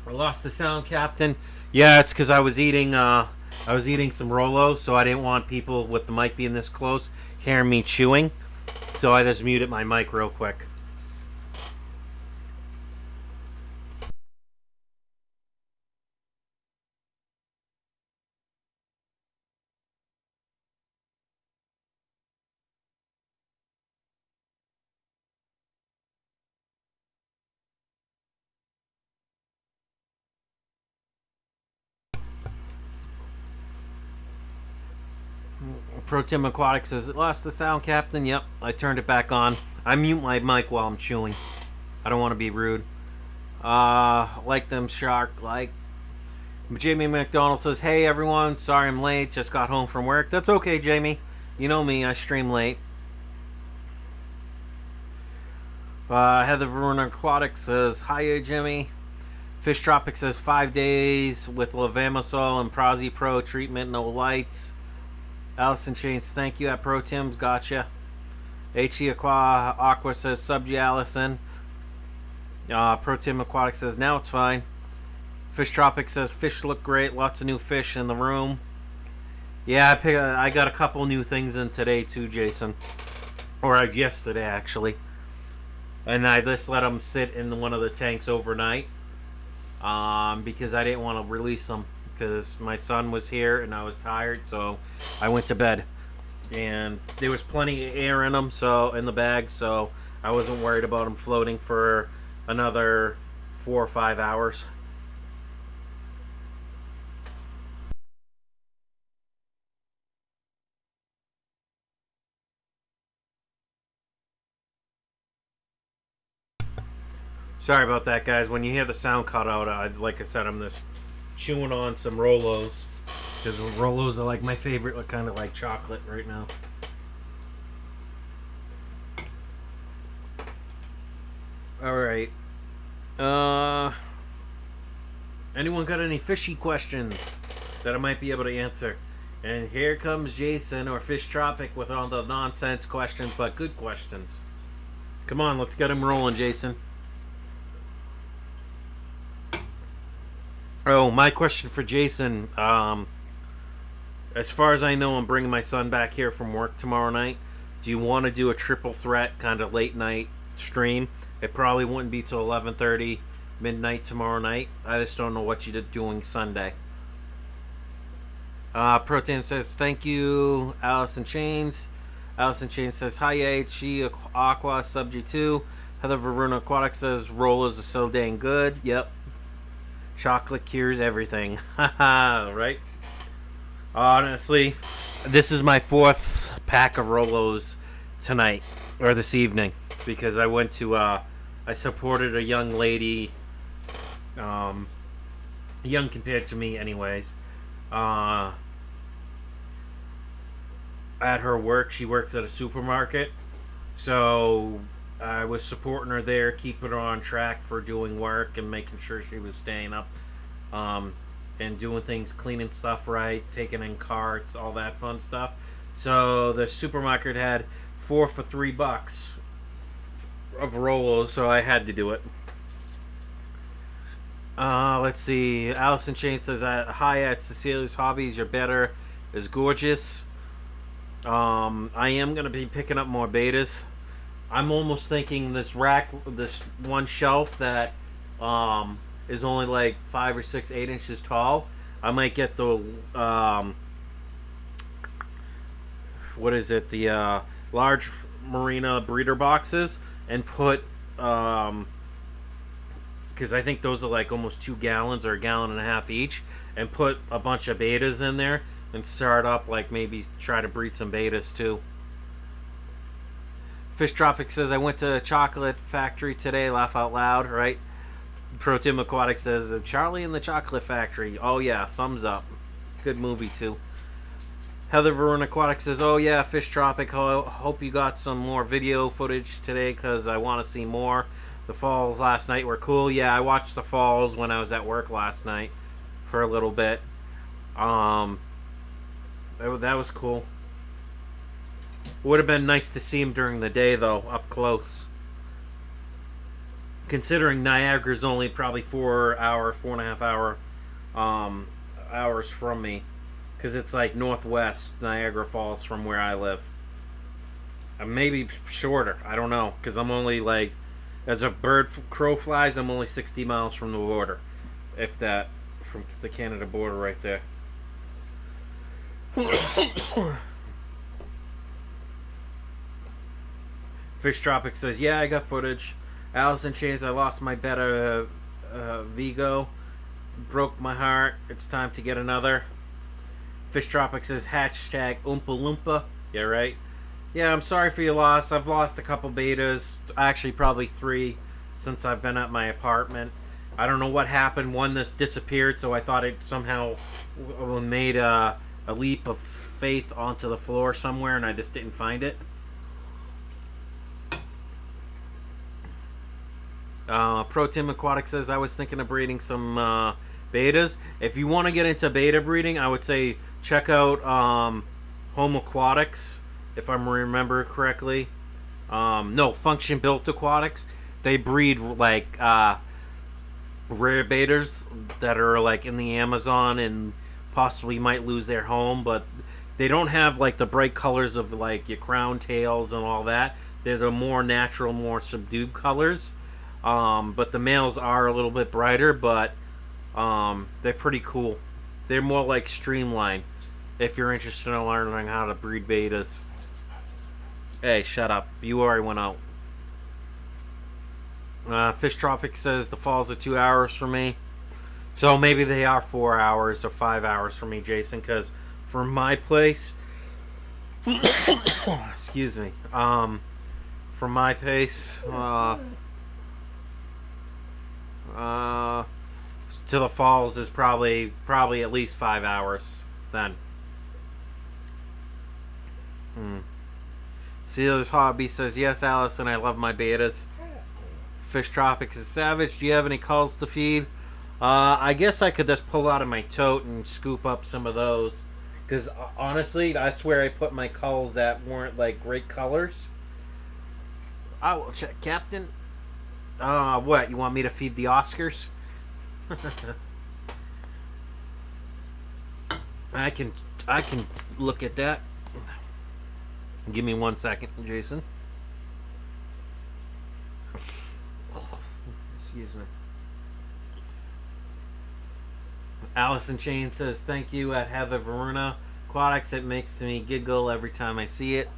Speaker 1: I lost the sound, Captain. Yeah, it's because I was eating some Rolos, so I didn't want people with the mic being this close hearing me chewing. So I just muted my mic real quick. Protim Aquatics says, it lost the sound, Captain. Yep, I turned it back on. I mute my mic while I'm chewing. I don't want to be rude. Like them shark, like. Jamie McDonald says, hey everyone, sorry I'm late. Just got home from work. That's okay, Jamie. You know me, I stream late. Heather Verona Aquatics says, hiya, Jimmy. Fish Tropic says, 5 days with Levamisol and Prazi Pro treatment, no lights. Allison Chains, thank you at Pro Tim's, gotcha. HE Aqua says, sub you, Allison. Pro Tim Aquatic says, now it's fine. Fish Tropic says, fish look great, lots of new fish in the room. Yeah, I got a couple new things in today too, Jason. Or yesterday, actually. And I just let them sit in one of the tanks overnight. Because I didn't want to release them. Because my son was here and I was tired, so I went to bed. And there was plenty of air in them, so in the bag, so I wasn't worried about them floating for another 4 or 5 hours. Sorry about that, guys. When you hear the sound cut out, like I said, I'm just chewing on some Rolos. Because Rolos are like my favorite, kind of like chocolate right now. Alright. Anyone got any fishy questions that I might be able to answer? And here comes Jason or Fish Tropic with all the nonsense questions, but good questions. Come on, let's get him rolling, Jason. Oh, my question for Jason. As far as I know, I'm bringing my son back here from work tomorrow night. Do you want to do a triple threat kind of late night stream? It probably wouldn't be till 11:30 midnight tomorrow night. I just don't know what you're doing Sunday. Protein says, thank you, Allison Chains. Allison Chains says, hi, HE Aqua, Subject 2. Heather Verona Aquatic says, rollers are so dang good. Yep. Chocolate cures everything. Haha, right? Honestly, this is my 4th pack of Rolos tonight, or this evening, because I went to, I supported a young lady, young compared to me anyways, at her work. She works at a supermarket, so I was supporting her there, keeping her on track for doing work and making sure she was staying up, and doing things, cleaning stuff right, taking in carts, all that fun stuff. So the supermarket had 4 for $3 of Rolos, so I had to do it. Let's see. Allison Chain says, hi at Cecilia's Hobbies, you're better, is gorgeous. I am going to be picking up more betas. I'm almost thinking this rack, this one shelf that is only like 5 or 6, 8 inches tall. I might get the what is it? The large marina breeder boxes and put because I think those are like almost 2 gallons or 1.5 gallons each, and put a bunch of betas in there and start up, like maybe try to breed some betas too. Fish Tropic says, I went to a chocolate factory today, laugh out loud, right? Protein Aquatics says, Charlie in the Chocolate Factory. Oh yeah, thumbs up. Good movie too. Heather Varun Aquatics says, oh yeah, Fish Tropic, hope you got some more video footage today because I want to see more. The falls last night were cool. Yeah, I watched the falls when I was at work last night for a little bit. That was cool. Would have been nice to see him during the day, though, up close. Considering Niagara's only probably 4.5 hours from me. Because it's like northwest Niagara Falls from where I live. Maybe shorter. I don't know. Because I'm only like, as a crow flies, I'm only 60 miles from the border. If that, from the Canada border right there. Fish Tropic says, yeah, I got footage. Allison Chase, I lost my betta Vigo. Broke my heart. It's time to get another. Fish Tropic says, hashtag Oompa Loompa. Yeah, right? Yeah, I'm sorry for your loss. I've lost a couple betas. Actually, probably 3 since I've been at my apartment. I don't know what happened. One that's disappeared, so I thought it somehow made a leap of faith onto the floor somewhere, and I just didn't find it. Protein Aquatic says, I was thinking of breeding some betas. If you want to get into beta breeding, I would say check out Home Aquatics, if I remember correctly. No, Function Built Aquatics. They breed like rare betas that are like in the Amazon and possibly might lose their home, but they don't have like the bright colors of like your crown tails and all that. They're the more natural, more subdued colors. But the males are a little bit brighter, but they're pretty cool. They're more like streamlined if you're interested in learning how to breed betas. Hey, shut up. You already went out. Fish Tropic says the falls are 2 hours for me. So maybe they are 4 hours or 5 hours for me, Jason, because from my place... excuse me. From my place... to the falls is probably at least 5 hours then. Sealer's Hobby says, yes, Allison, I love my betas. Fish Tropic is savage. Do you have any culls to feed? I guess I could just pull out of my tote and scoop up some of those. Because honestly, that's where I put my culls that weren't like great colors. I will check, Captain. What? You want me to feed the Oscars? I can look at that. Give me 1 second, Jason. Excuse me. Allison Chain says, thank you at Heather Varuna Aquatics. It makes me giggle every time I see it.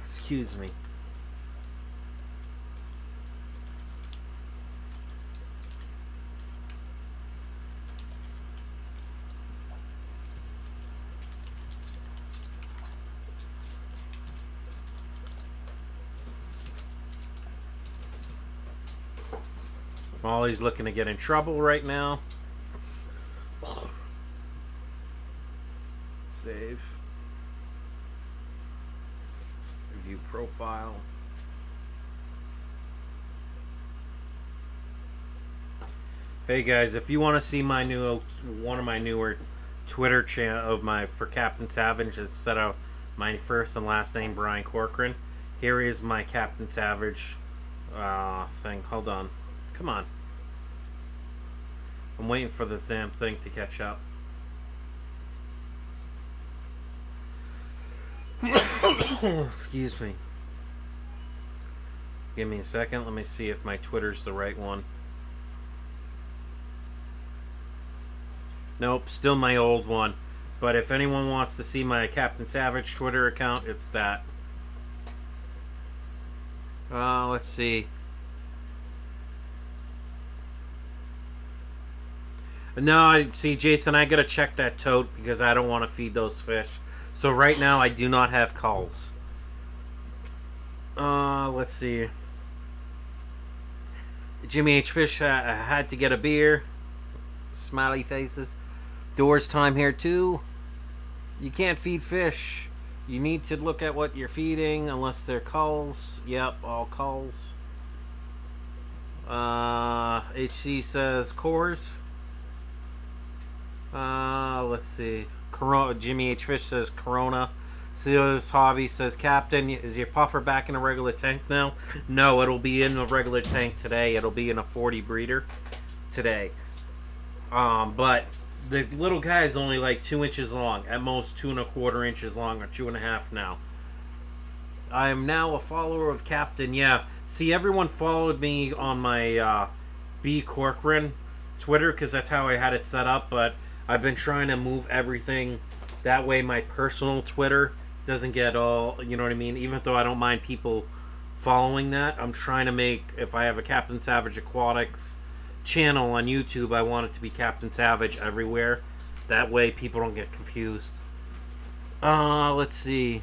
Speaker 1: Excuse me. Molly's looking to get in trouble right now. Save. Review profile. Hey guys, if you want to see my one of my newer Twitter channel of my for Captain Savage instead of my first and last name Brian Corcoran, here is my Captain Savage thing. Hold on. Come on. I'm waiting for the damn thing to catch up. Excuse me. Give me a second. Let me see if my Twitter's the right one. Nope, still my old one. But if anyone wants to see my Captain Savage Twitter account, it's that. Let's see. No, I see, Jason. I gotta check that tote because I don't want to feed those fish. So right now I do not have calls. Let's see. Jimmy H. Fish had to get a beer. Smiley faces. Doors time here too. You can't feed fish. You need to look at what you're feeding unless they're culls. Yep, all culls. HC says cores. Let's see. Corona. Jimmy H. Fish says Corona. Ceo's Hobby says, Captain, is your puffer back in a regular tank now? No, it'll be in a regular tank today. It'll be in a 40 breeder today. But the little guy is only like 2 inches long. At most 2¼ inches long, or 2.5 now. I am now a follower of Captain. Yeah. See, everyone followed me on my B Corcoran Twitter because that's how I had it set up. But I've been trying to move everything that way. My personal Twitter doesn't get all, you know what I mean? Even though I don't mind people following that, I'm trying to make, if I have a Captain Savage Aquatics channel on YouTube, I want it to be Captain Savage everywhere. That way people don't get confused. Let's see.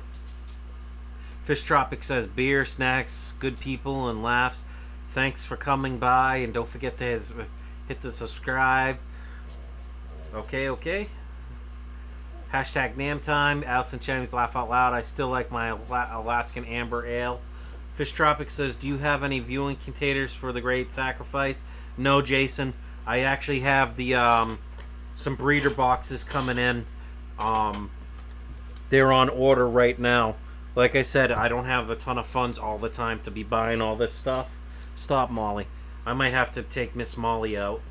Speaker 1: Fish Tropic says, beer, snacks, good people, and laughs. Thanks for coming by, and don't forget to hit the subscribe. Okay. Hashtag Nam Time. Allison Chang's Laugh Out Loud. I still like my Alaskan Amber Ale. Fish Tropic says, do you have any viewing containers for the Great Sacrifice? No, Jason. I actually have the some breeder boxes coming in. They're on order right now. Like I said, I don't have a ton of funds all the time to be buying all this stuff. Stop, Molly. I might have to take Miss Molly out.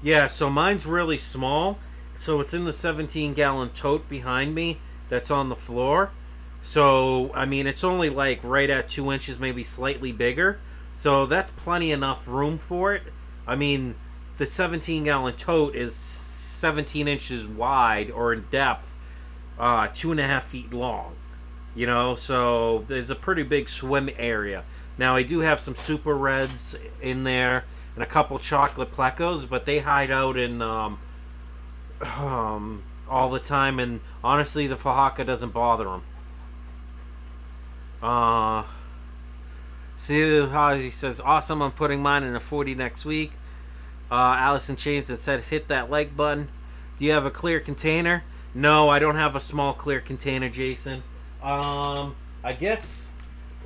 Speaker 1: Yeah, so mine's really small. So it's in the 17-gallon tote behind me that's on the floor. So, I mean, it's only like right at 2 inches, maybe slightly bigger. So that's plenty enough room for it. I mean, the 17-gallon tote is 17 inches wide, or in depth, 2.5 feet long. You know, so there's a pretty big swim area. Now, I do have some Super Reds in there and a couple chocolate plecos, but they hide out in all the time, and honestly, the Fahaka doesn't bother them. See how he says, awesome, I'm putting mine in a 40 next week. Allison Chains that said, hit that like button. Do you have a clear container? No, I don't have a small clear container, Jason. I guess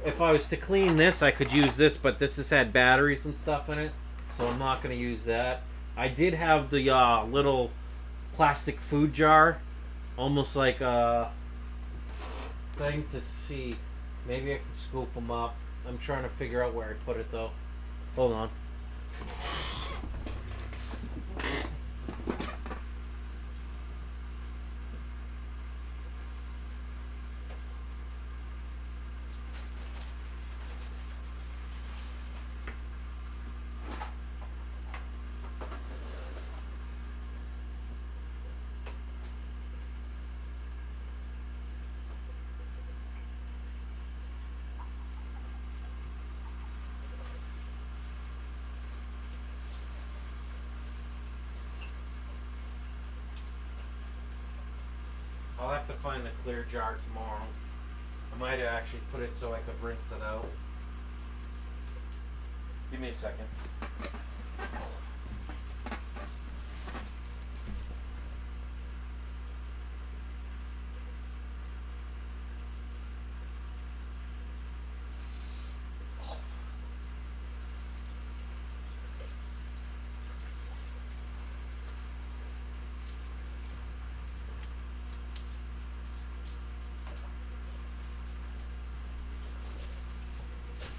Speaker 1: if I was to clean this, I could use this, but this has had batteries and stuff in it, so I'm not going to use that. I did have the little plastic food jar, almost like a thing to see. Maybe I can scoop them up. I'm trying to figure out where I put it, though. Hold on. I'll have to find the clear jar tomorrow. I might have actually put it so I could rinse it out. Give me a second.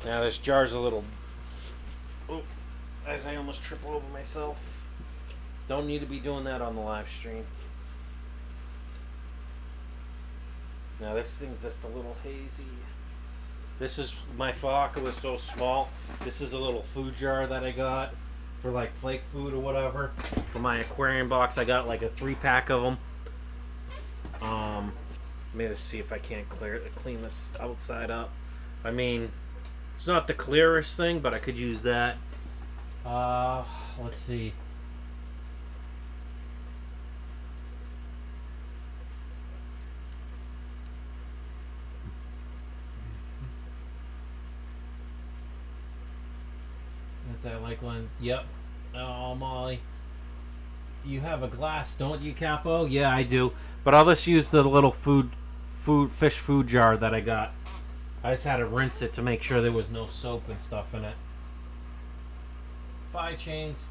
Speaker 1: Now this jar's a little... Oh, as I almost triple over myself. Don't need to be doing that on the live stream. Now this thing's just a little hazy. This is... My Fahaka was so small. This is a little food jar that I got for like flake food or whatever. For my aquarium box, I got like a 3-pack of them. Let me just see if I can't clean this outside up. I mean, it's not the clearest thing, but I could use that. Let's see. That like one. Yep. Oh, Molly. You have a glass, don't you, Capo? Yeah, I do. But I'll just use the little fish food jar that I got. I just had to rinse it to make sure there was no soap and stuff in it. Bye, Chains.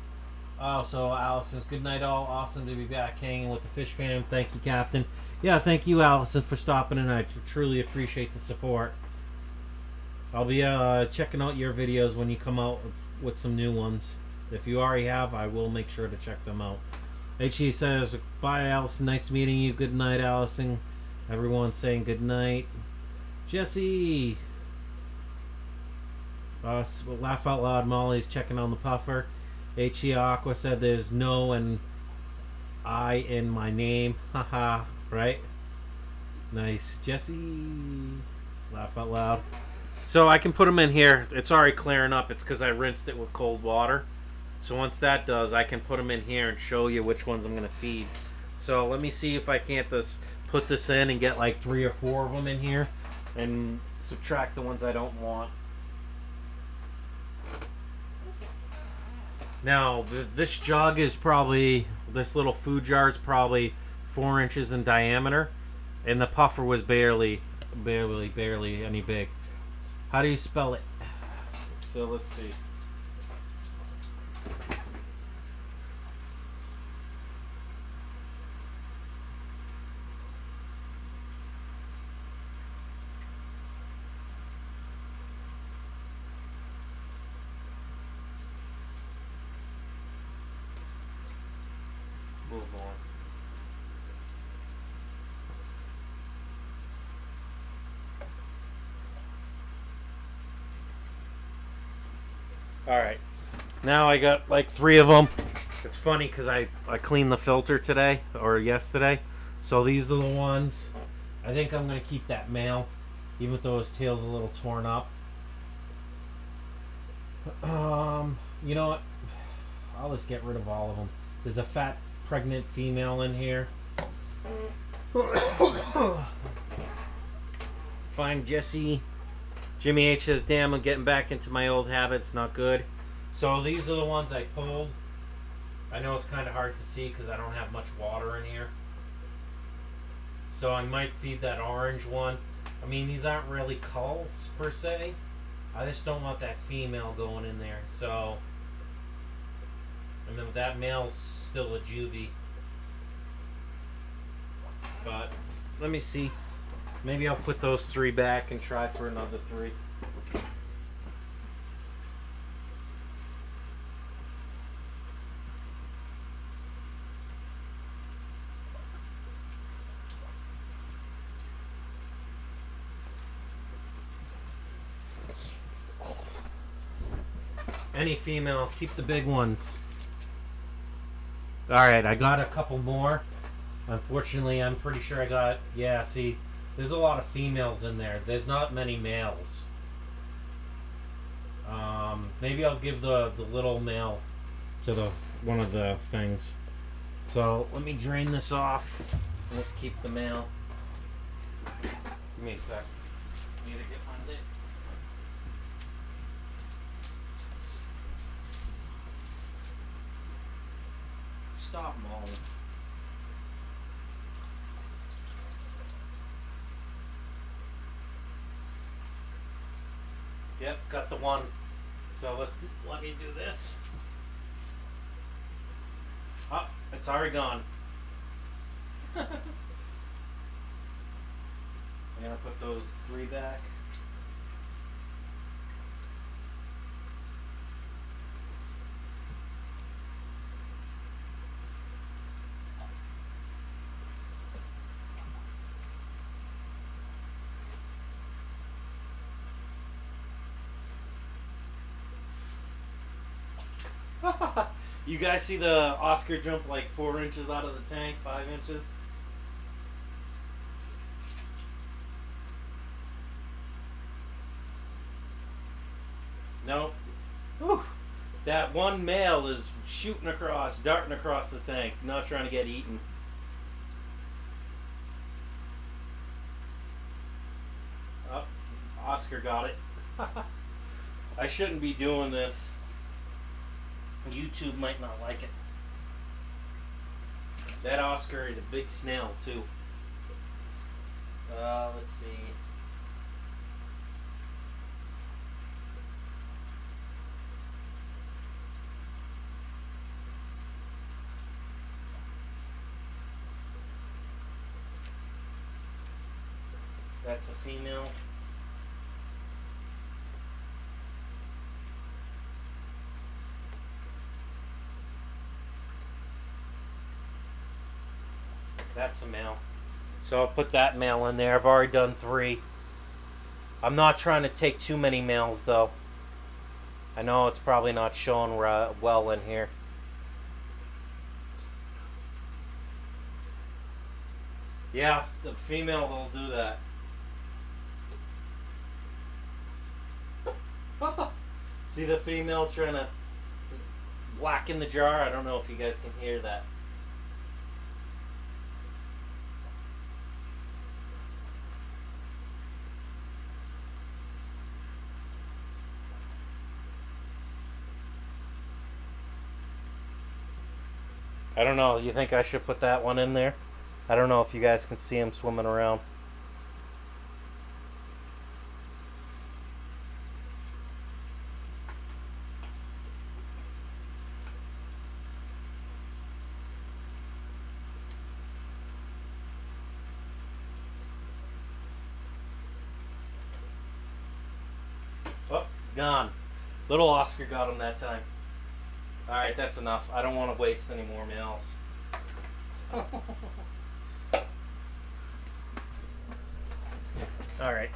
Speaker 1: Oh, so Allison's good night all. Awesome to be back hanging with the fish fam. Thank you, Captain. Yeah, thank you, Allison, for stopping in. I truly appreciate the support. I'll be checking out your videos when you come out with some new ones. If you already have, I will make sure to check them out. HE says, bye, Allison. Nice meeting you. Good night, Allison. Everyone's saying good night. Jesse. Laugh out loud. Molly's checking on the puffer. HE Aqua said there's no and I in my name. Haha. Right? Nice. Jesse. Laugh out loud. So I can put them in here. It's already clearing up. It's because I rinsed it with cold water. So once that does, I can put them in here and show you which ones I'm going to feed. So let me see if I can't just put this in and get like 3 or 4 of them in here and subtract the ones I don't want. Now, this jug is probably, this little food jar is probably 4 inches in diameter, and the puffer was barely any big. How do you spell it? So let's see. Move on. Alright, now I got like 3 of them. It's funny because I cleaned the filter today, or yesterday. So these are the ones. I think I'm going to keep that male, even though his tail's a little torn up. You know what? I'll just get rid of all of them. There's a fat, pregnant female in here. Find Jesse. Jimmy H says, damn, I'm getting back into my old habits. Not good. So these are the ones I pulled. I know it's kind of hard to see because I don't have much water in here. So I might feed that orange one. I mean, these aren't really culls per se. I just don't want that female going in there. So, and then that male's still a juvie. But let me see. Maybe I'll put those 3 back and try for another 3. Any female, keep the big ones. Alright, I got a couple more. Unfortunately, I'm pretty sure I got, yeah, see, there's a lot of females in there. There's not many males. Maybe I'll give the little male to the one of the things. So let me drain this off. Let's keep the male. Give me a sec. Need to get my lid. Stop, Molly. Yep, got the one. So let me do this. Oh, it's already gone. I'm gonna put those 3 back. You guys see the Oscar jump like 4 inches out of the tank, 5 inches? Nope. Whew. That one male is shooting across, darting across the tank, not trying to get eaten. Oh, Oscar got it. I shouldn't be doing this. YouTube might not like it. That Oscar is a big snail too. Let's see. That's a female. That's a male. So I'll put that male in there. I've already done 3. I'm not trying to take too many males though. I know it's probably not showing well in here. Yeah, the female will do that. See the female trying to whack in the jar? I don't know if you guys can hear that. I don't know. You think I should put that one in there? I don't know if you guys can see him swimming around. Oh, gone. Little Oscar got him that time. Alright, that's enough. I don't want to waste any more males. Alright.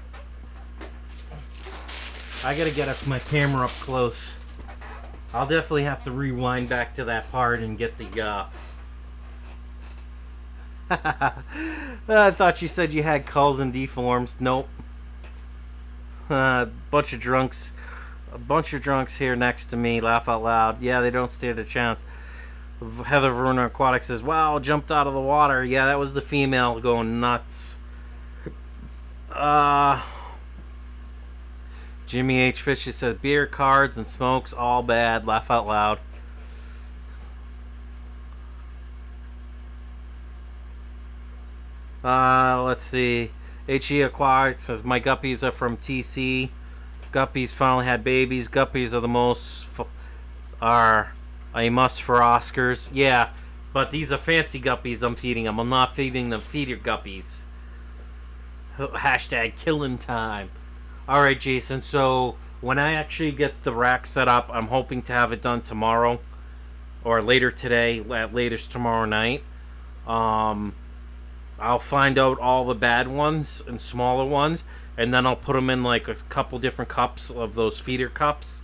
Speaker 1: I gotta get my camera up close. I'll definitely have to rewind back to that part and get the, I thought you said you had culls and deforms. Nope. Bunch of drunks here next to me. Laugh out loud. Yeah, they don't stand a chance. Heather Verona Aquatics says, wow, jumped out of the water. Yeah, that was the female going nuts. Jimmy H. Fisher says, beer, cards, and smokes, all bad. Laugh out loud. Let's see. HE Aquatics says, my guppies are from TC. Guppies finally had babies. Guppies are the most are a must for Oscars. Yeah, but these are fancy guppies I'm feeding them. I'm not feeding them feeder guppies. Hashtag killing time. Alright, Jason, so when I actually get the rack set up, I'm hoping to have it done tomorrow or later today, at latest tomorrow night. I'll find out all the bad ones and smaller ones, and then I'll put them in like a couple different cups of those feeder cups,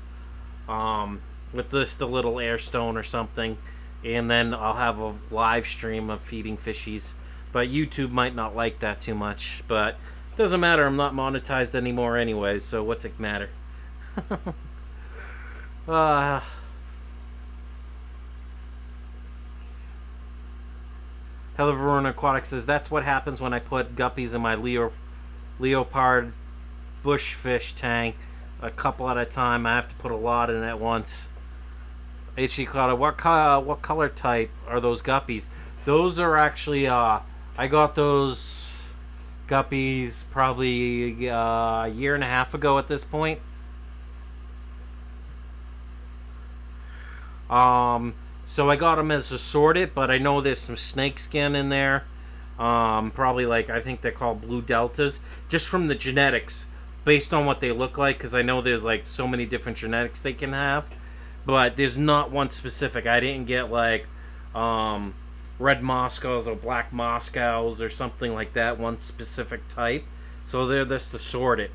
Speaker 1: with just a little air stone or something, and then I'll have a live stream of feeding fishies. But YouTube might not like that too much, but it doesn't matter. I'm not monetized anymore anyway, so what's it matter? Hello Verona Aquatics says, that's what happens when I put guppies in my leopard bushfish tank a couple at a time. I have to put a lot in at once. H.E. Cloud, what color type are those guppies? Those are actually, I got those guppies probably a year and a half ago at this point. So I got them as assorted, but I know there's some snake skin in there. Probably like, I think they're called blue deltas, just from the genetics, based on what they look like, because I know there's like so many different genetics they can have. But there's not one specific. I didn't get like red Moscows or black Moscows or something like that, one specific type. So they're just assorted.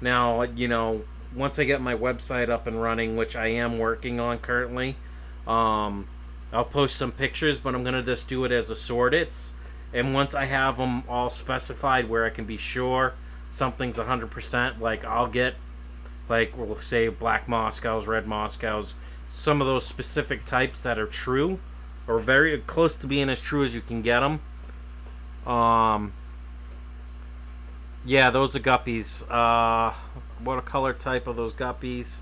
Speaker 1: Now, you know, once I get my website up and running, which I am working on currently, I'll post some pictures, but I'm going to just do it as assorted. And once I have them all specified where I can be sure something's 100%, like I'll get like we'll say black Moscows, red Moscows, some of those specific types that are true, or very close to being as true as you can get them. Yeah, those are guppies. What a color type of those guppies?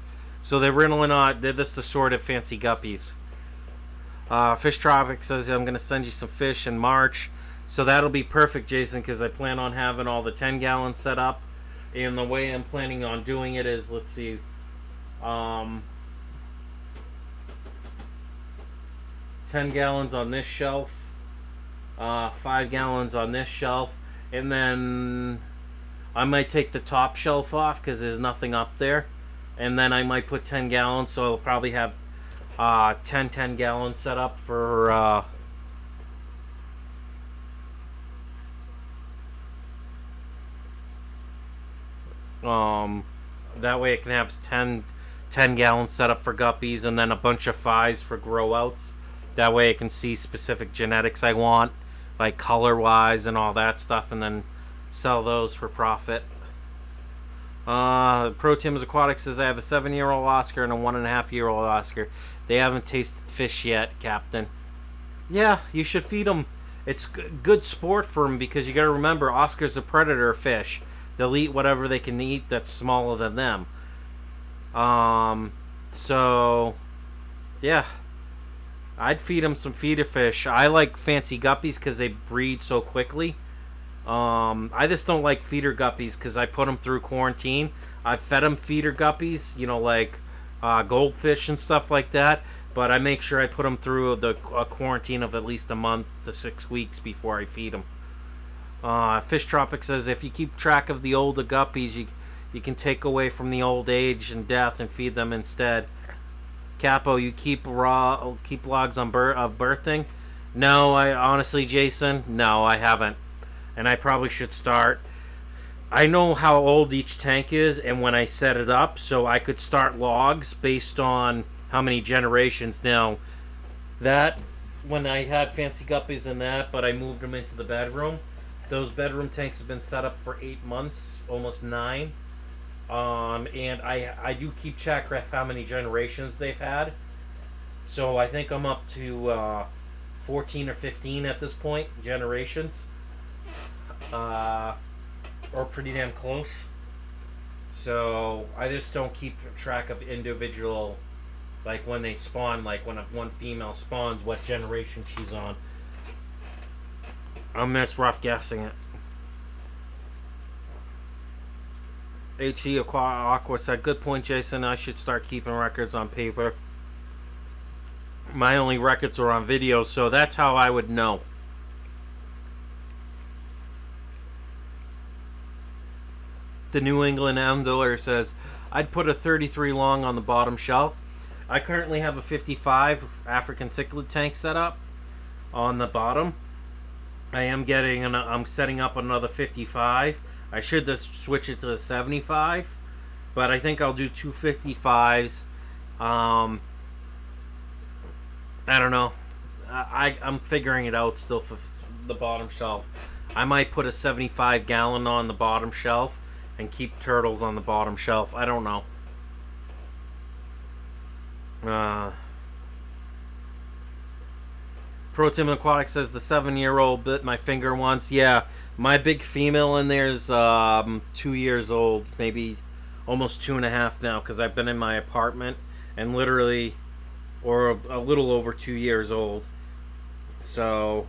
Speaker 1: So they're really not. They're just assorted fancy guppies. Fish Tropic says I'm gonna send you some fish in March, so that'll be perfect, Jason, because I plan on having all the 10 gallons set up, and the way I'm planning on doing it is, let's see, 10 gallons on this shelf, 5 gallons on this shelf, and then I might take the top shelf off because there's nothing up there, and then I might put 10 gallons, so I'll probably have 10 gallons set up for that way it can have 10 gallons set up for guppies, and then a bunch of 5s for grow outs. That way I can see specific genetics I want, like color wise and all that stuff, and then sell those for profit. Pro Tim's Aquatics says I have a 7-year-old Oscar and a 1.5-year-old Oscar. They haven't tasted fish yet, Captain. Yeah, you should feed them. It's good sport for them, because you got to remember, Oscar's a predator fish. They'll eat whatever they can eat that's smaller than them. So yeah, I'd feed them some feeder fish. I like fancy guppies because they breed so quickly. I just don't like feeder guppies because I put them through quarantine. I've fed them feeder guppies, you know, like goldfish and stuff like that. But I make sure I put them through a quarantine of at least a month to 6 weeks before I feed them. Fish Tropic says if you keep track of the older guppies, you can take away from the old age and death and feed them instead. Capo, you keep logs on of birthing? No, I honestly, Jason, no, I haven't. And I probably should start. I know how old each tank is and when I set it up, so I could start logs based on how many generations. Now, that, when I had fancy guppies in that, but I moved them into the bedroom, those bedroom tanks have been set up for 8 months, almost 9. And I do keep track of how many generations they've had. So I think I'm up to 14 or 15 at this point, generations. Or pretty damn close. So I just don't keep track of individual, like when they spawn, like when one female spawns, what generation she's on. I'm just rough guessing it. HE Aqua said, good point, Jason. I should start keeping records on paper. My only records are on video, so that's how I would know. The New England Amdler says, I'd put a 33 long on the bottom shelf. I currently have a 55 African cichlid tank set up on the bottom. I'm setting up another 55. I should just switch it to the 75, but I think I'll do 2 55s. I don't know. I'm figuring it out still for the bottom shelf. I might put a 75 gallon on the bottom shelf and keep turtles on the bottom shelf. I don't know. Pro Tim Aquatics says the 7-year-old bit my finger once. Yeah, my big female in there's 2 years old, maybe almost 2.5 now, because I've been in my apartment and literally, or a little over 2 years old. So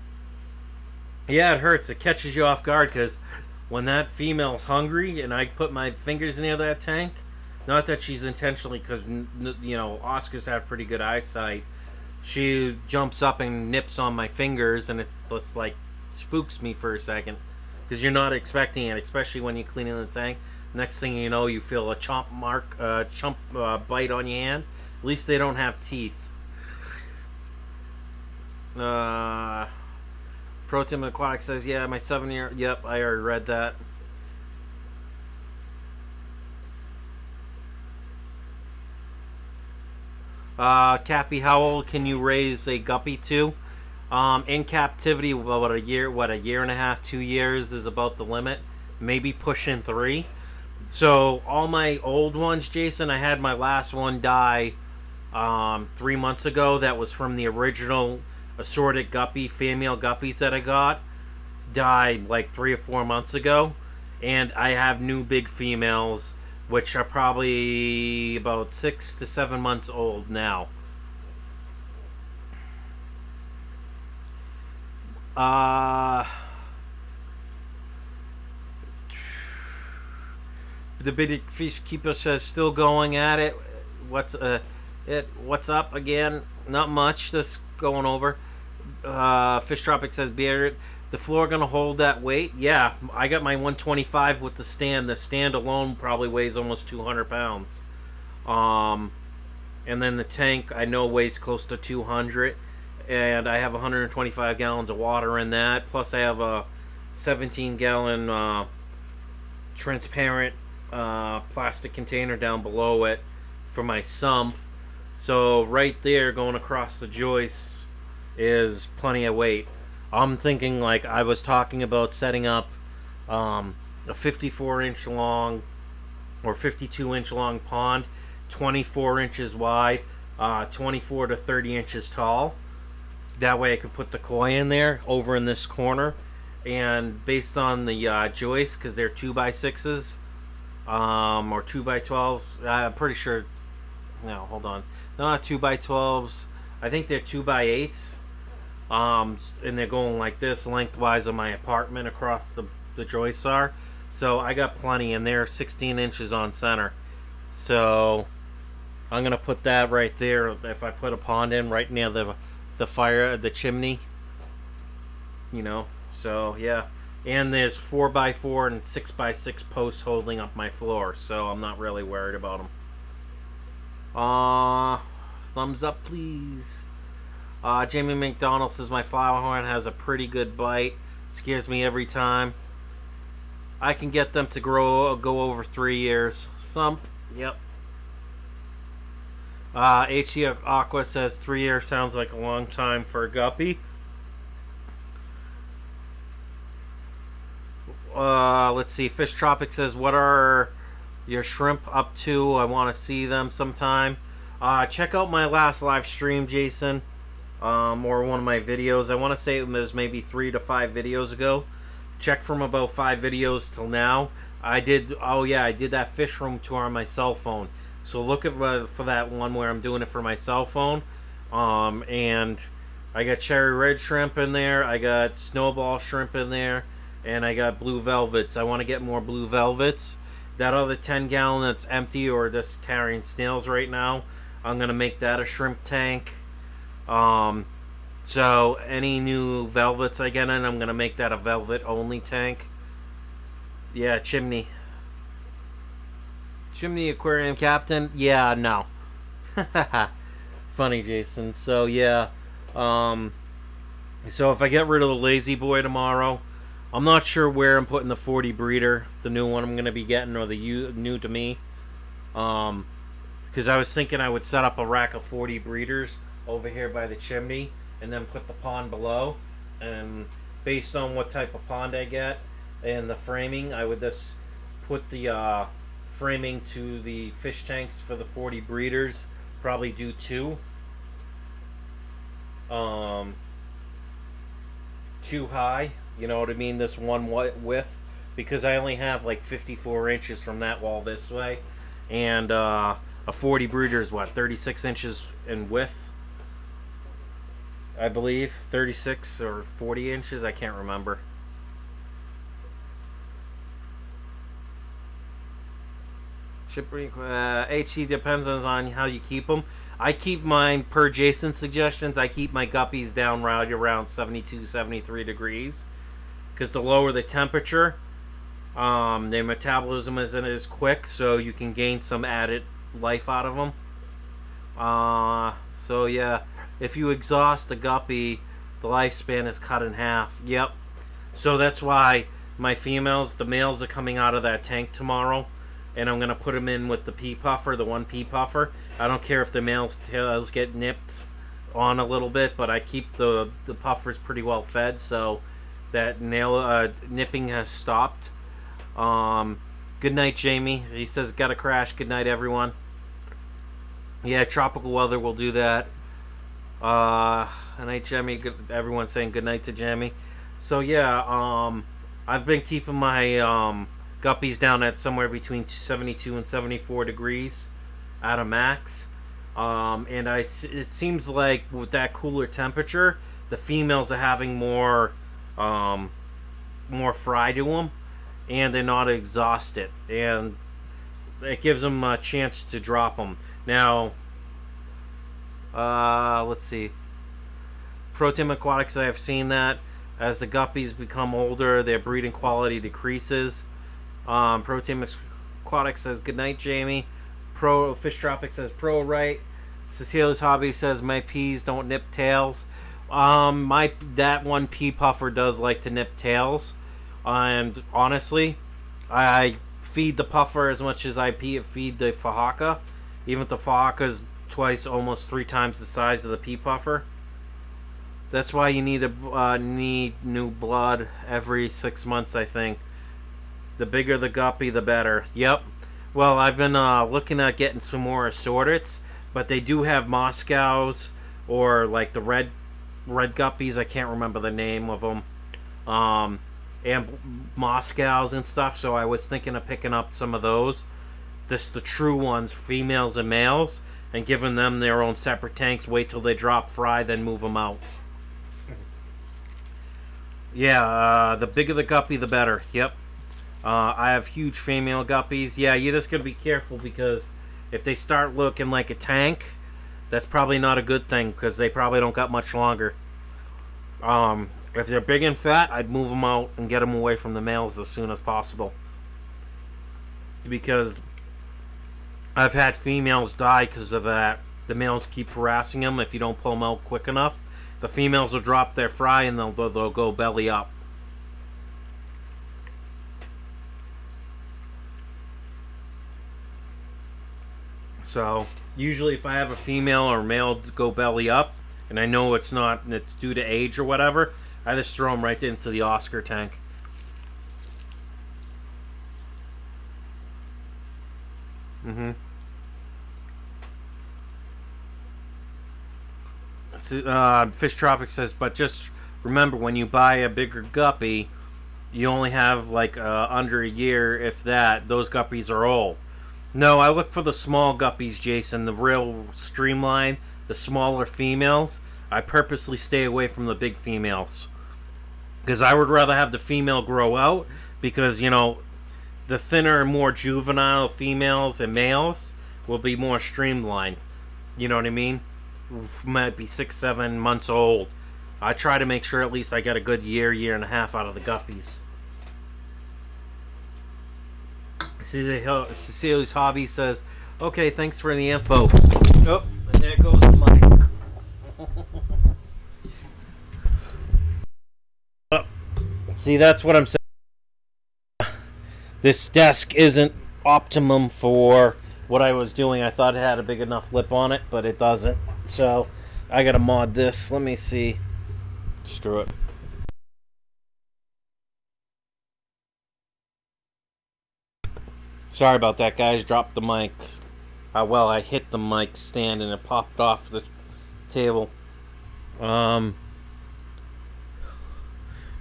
Speaker 1: yeah, it hurts. It catches you off guard, because when that female's hungry and I put my fingers near that tank, not that she's intentionally, because you know Oscars have pretty good eyesight. She jumps up and nips on my fingers, and it's just like spooks me for a second, because you're not expecting it, especially when you clean in the tank. Next thing you know, you feel a chomp bite on your hand. At least they don't have teeth. Pro Tim Aquatic says, yeah, my 7-year. Yep, I already read that. Cappy, how old can you raise a guppy to? In captivity, what a year and a half, 2 years is about the limit. Maybe pushing 3. So all my old ones, Jason, I had my last one die 3 months ago. That was from the original assorted guppy, female guppies that I got. Died like 3 or 4 months ago. And I have new big females, which are probably about 6 to 7 months old now. The big fish keeper says still going at it. What's up again? Not much. Just going over. Fish Tropic says bearded. The floor gonna hold that weight? Yeah, I got my 125 with the stand. The stand alone probably weighs almost 200 pounds. And then the tank I know weighs close to 200, and I have 125 gallons of water in that. Plus I have a 17-gallon transparent plastic container down below it for my sump. So right there, going across the joist, is plenty of weight. I'm thinking, like I was talking about, setting up a 54-inch long or 52-inch long pond, 24 inches wide, 24 to 30 inches tall. That way I could put the koi in there over in this corner. And based on the joists, because they're 2x6s or 2x12s, I'm pretty sure. No, hold on. They're not 2x12s. I think they're 2x8s. And they're going like this lengthwise of my apartment across the joists are. So I got plenty, and they're 16 inches on center. So I'm gonna put that right there. If I put a pond in right near the fire, the chimney, you know. So yeah, and there's 4x4 and 6x6 posts holding up my floor, so I'm not really worried about them. Thumbs up, please. Jamie McDonald says my flower horn has a pretty good bite. Scares me every time. I can get them to go over 3 years. Sump, yep. HC Aqua says 3 years sounds like a long time for a guppy. Let's see. Fish Tropic says, what are your shrimp up to? I want to see them sometime. Check out my last live stream, Jason. Or one of my videos. I want to say it was maybe 3 to 5 videos ago. Check from about 5 videos till now. I did that fish room tour on my cell phone. So look for that one where I'm doing it for my cell phone. And I got cherry red shrimp in there. I got snowball shrimp in there. And I got blue velvets. I want to get more blue velvets. That other 10-gallon that's empty or just carrying snails right now, I'm going to make that a shrimp tank. So any new velvets I get in, I'm going to make that a velvet only tank. Yeah, Chimney aquarium captain. Yeah, no. Funny, Jason. So yeah, so if I get rid of the lazy boy tomorrow, I'm not sure where I'm putting the 40 breeder, the new one I'm going to be getting, or the new to me. Because I was thinking I would set up a rack of 40 breeders over here by the chimney, and then put the pond below. And based on what type of pond I get and the framing, I would just put the framing to the fish tanks for the 40 breeders. Probably do 2. Too high, you know what I mean? This one width, because I only have like 54 inches from that wall this way, and a 40 breeder is what, 36 inches in width. I believe 36 or 40 inches. I can't remember. HE depends on how you keep them. I keep mine, per Jason's suggestions, I keep my guppies down right around 72, 73 degrees. Because the lower the temperature, their metabolism isn't as quick, so you can gain some added life out of them. So yeah. If you exhaust the guppy, the lifespan is cut in half. Yep. So that's why my females, the males are coming out of that tank tomorrow. And I'm going to put them in with the pea puffer, the 1 pea puffer. I don't care if the male's tails get nipped on a little bit, but I keep the puffers pretty well fed. So that nipping has stopped. Good night, Jamie. He says, gotta crash. Good night, everyone. Yeah, tropical weather will do that. Good night, Jamie. Everyone's saying good night to Jamie. So, yeah, I've been keeping my guppies down at somewhere between 72 and 74 degrees at a max. And it seems like with that cooler temperature, the females are having more fry to them, and they're not exhausted, and it gives them a chance to drop them. Now, let's see. Tropic Aquatics, I have seen that as the guppies become older, their breeding quality decreases. Tropic Aquatics says good night, Jamie. Fish Tropic says pro right. Cecilia's Hobby says my peas don't nip tails. That one pea puffer does like to nip tails, and honestly, I feed the puffer as much as I feed the fahaka. Even if the fahaka's twice, almost 3 times the size of the pea puffer. That's why you need new blood every 6 months, I think. The bigger the guppy, the better. Yep. Well, I've been looking at getting some more assorteds, but they do have Moscows or like the red guppies. I can't remember the name of them. And Moscows and stuff. So I was thinking of picking up some of those. The true ones, females and males, and giving them their own separate tanks. Wait till they drop fry, then move them out. Yeah, the bigger the guppy, the better. Yep. I have huge female guppies. Yeah, you just gotta be careful, because if they start looking like a tank, that's probably not a good thing, because they probably don't got much longer. If they're big and fat, I'd move them out and get them away from the males as soon as possible, because I've had females die because of that. The males keep harassing them. If you don't pull them out quick enough, the females will drop their fry and they'll go belly up. So usually if I have a female or male go belly up, and I know it's due to age or whatever, I just throw them right into the Oscar tank. Fish Tropic says, but just remember, when you buy a bigger guppy, you only have like under a year, if that. Those guppies are old. No, I look for the small guppies, Jason, the real streamline, the smaller females. I purposely stay away from the big females, because I would rather have the female grow out, because, you know, the thinner, more juvenile females and males will be more streamlined. You know what I mean? Might be 6-7 months old. I try to make sure at least I get a good year and a half out of the guppies. Cecilia's Hobby says, okay, thanks for the info. Oh, and there goes the mic. See, that's what I'm saying. This desk isn't optimum for what I was doing. I thought it had a big enough lip on it, but it doesn't. So I gotta mod this. Let me see. Screw it. Sorry about that, guys. Dropped the mic. Well, I hit the mic stand and it popped off the table.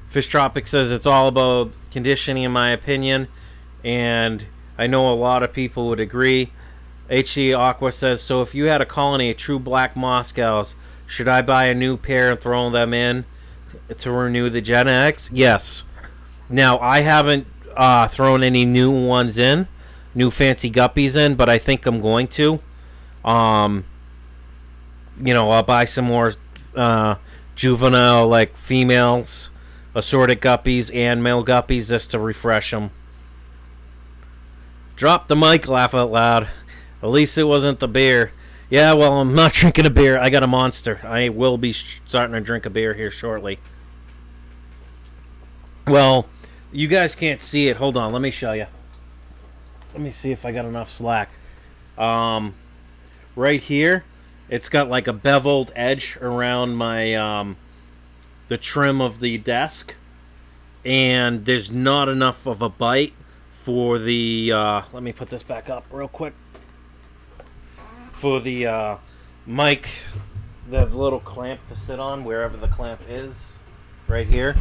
Speaker 1: Fish Tropic says it's all about conditioning, in my opinion, and I know a lot of people would agree. HC Aqua says, so if you had a colony of true black Moscows, should I buy a new pair and throw them in to renew the genetics? Yes. Now, I haven't thrown any new ones in, new fancy guppies in, but I think I'm going to. You know, I'll buy some more juvenile, like females, assorted guppies and male guppies, just to refresh them. Drop the mic, laugh out loud. At least it wasn't the beer. Yeah, well, I'm not drinking a beer. I got a Monster. I will be starting to drink a beer here shortly. Well, you guys can't see it. Hold on, let me show you. Let me see if I got enough slack. Right here, it's got like a beveled edge around my the trim of the desk, and there's not enough of a bite for the, let me put this back up real quick. For the mic, the little clamp to sit on, wherever the clamp is, right here.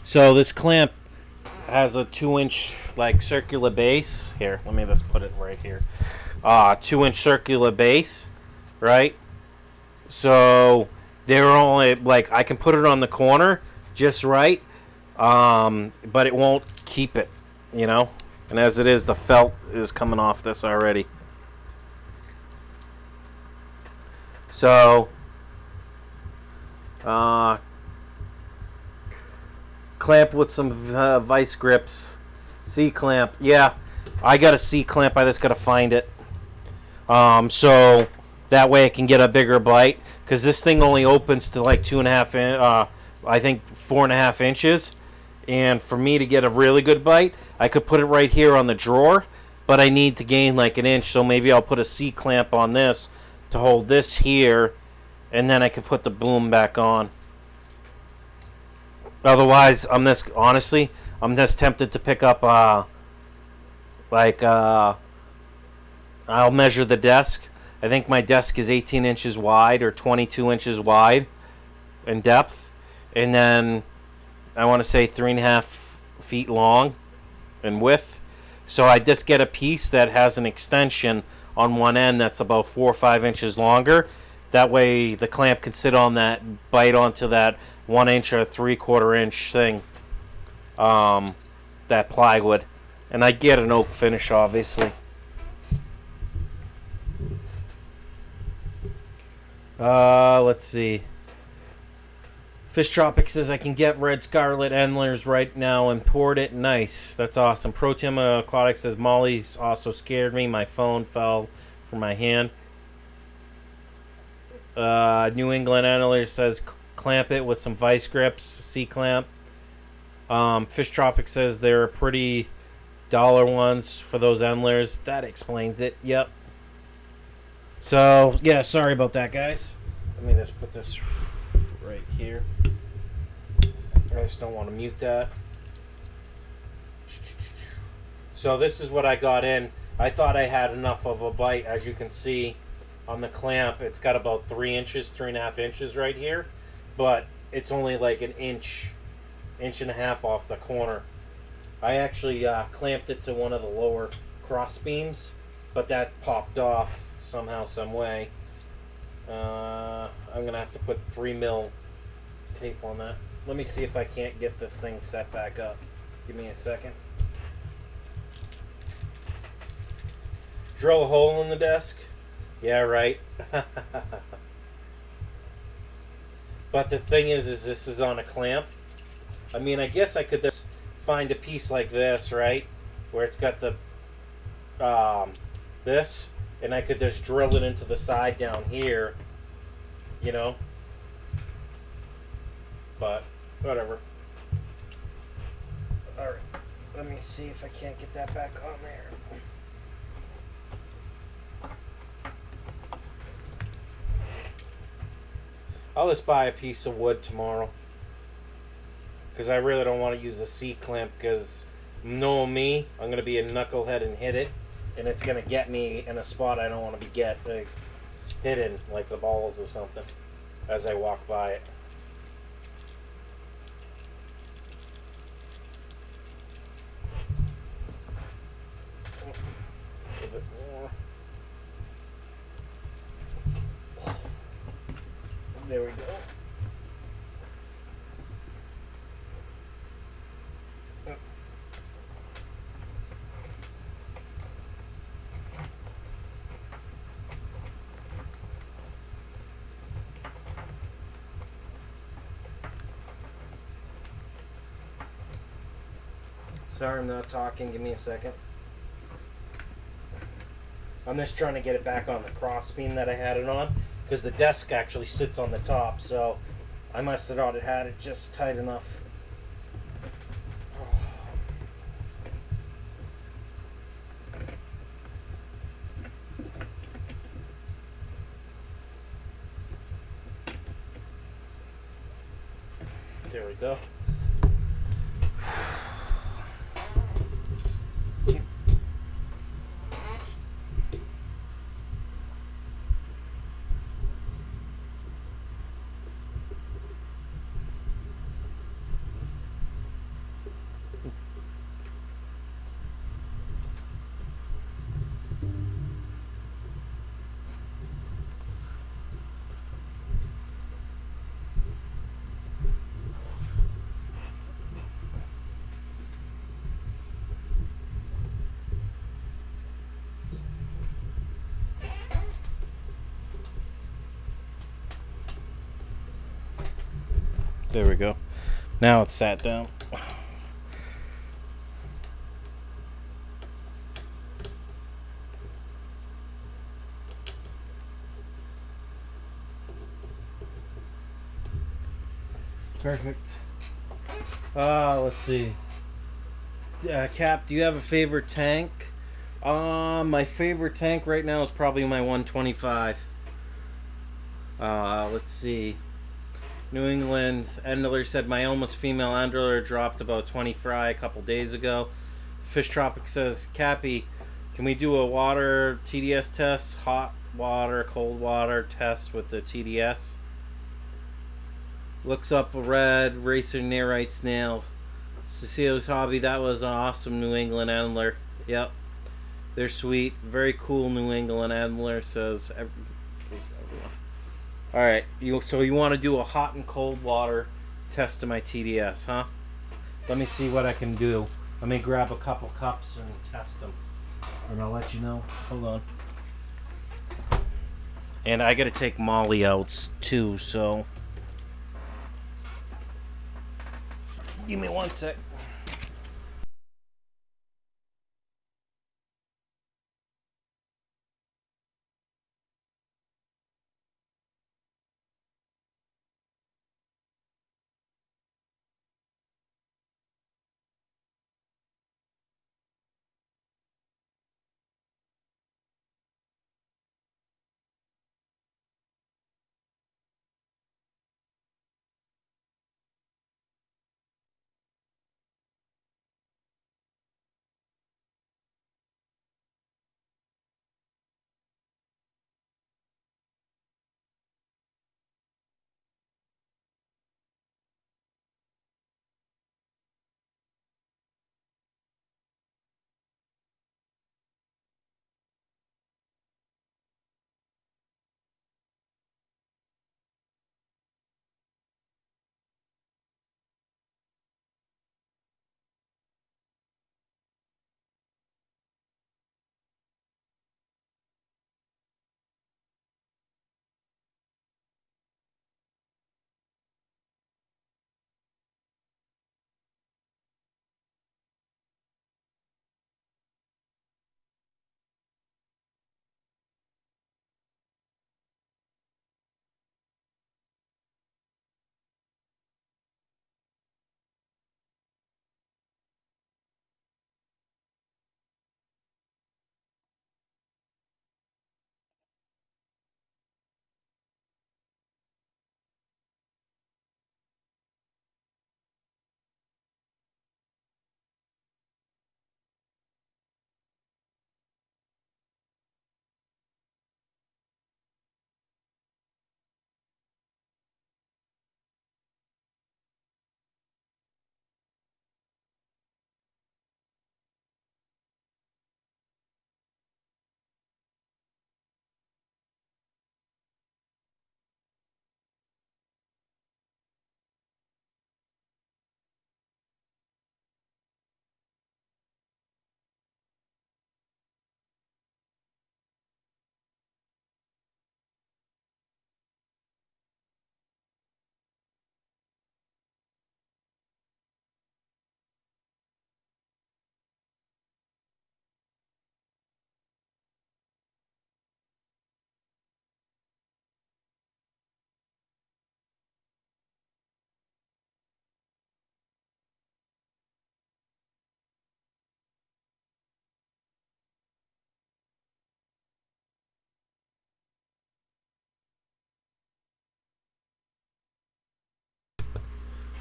Speaker 1: So this clamp has a 2-inch like circular base. Here, let me just put it right here. 2-inch circular base, right? So they're only like, I can put it on the corner just right, but it won't keep it, you know. And as it is, the felt is coming off this already. So clamp with some vice grips. C-clamp. Yeah, I got a C-clamp. I just got to find it. So that way I can get a bigger bite. Because this thing only opens to like 2.5 I think 4.5 inches. And for me to get a really good bite, I could put it right here on the drawer. But I need to gain like an inch. So maybe I'll put a C-clamp on this to hold this here. And then I can put the boom back on. Otherwise, I'm just tempted to pick up I'll measure the desk. I think my desk is 18 inches wide or 22 inches wide in depth, and then I want to say 3.5 feet long in width. So I just get a piece that has an extension on one end that's about 4 or 5 inches longer. That way the clamp can sit on that, bite onto that 1 inch or 3/4 inch thing, that plywood. And I get an oak finish, obviously. Let's see. Fish Tropic says I can get red scarlet endlers right now. Import it. Nice. That's awesome. Protein Aquatics says Molly's also scared me. My phone fell from my hand. New England Endler says clamp it with some vice grips. C-clamp. Fish Tropic says they're pretty dollar ones for those endlers. That explains it. Yep. So, yeah, sorry about that, guys. Let me just put this right here. I just don't want to mute that. So this is what I got in. I thought I had enough of a bite. As you can see on the clamp, it's got about 3 inches, 3.5 inches right here. But it's only like an inch, inch and a half off the corner. I actually clamped it to one of the lower cross beams, but that popped off somehow, some way. I'm gonna have to put 3mm tape on that. Let me see if I can't get this thing set back up. Give me a second. Drill a hole in the desk. Yeah, right. But the thing is this is on a clamp. I mean, I guess I could just find a piece like this, right, where it's got the this, and I could just drill it into the side down here, you know. But whatever. All right, let me see if I can't get that back on there. I'll just buy a piece of wood tomorrow, because I really don't want to use the C-clamp, because knowing me, I'm going to be a knucklehead and hit it, and it's going to get me in a spot I don't want to be hidden, like the balls or something, as I walk by it. A bit more. There we go. Sorry, I'm not talking. Give me a second. I'm just trying to get it back on the cross beam that I had it on, because the desk actually sits on the top, so I must have thought it had it just tight enough. There we go. There we go. Now it's sat down. Perfect. Let's see. Cap, do you have a favorite tank? My favorite tank right now is probably my 125. Let's see. New England Endler said my almost female Endler dropped about 20 fry a couple days ago. Fish Tropic says, Cappy, can we do a water TDS test? Hot water, cold water test with the TDS? Looks up a red racer nearite snail. Cecilia's Hobby, that was an awesome New England Endler. Yep. They're sweet. Very cool New England Endler, says everyone. Alright, so you want to do a hot and cold water test of my TDS, huh? Let me see what I can do. Let me grab a couple cups and test them. And I'll let you know. Hold on. And I gotta take Molly out too, so... Give me one sec.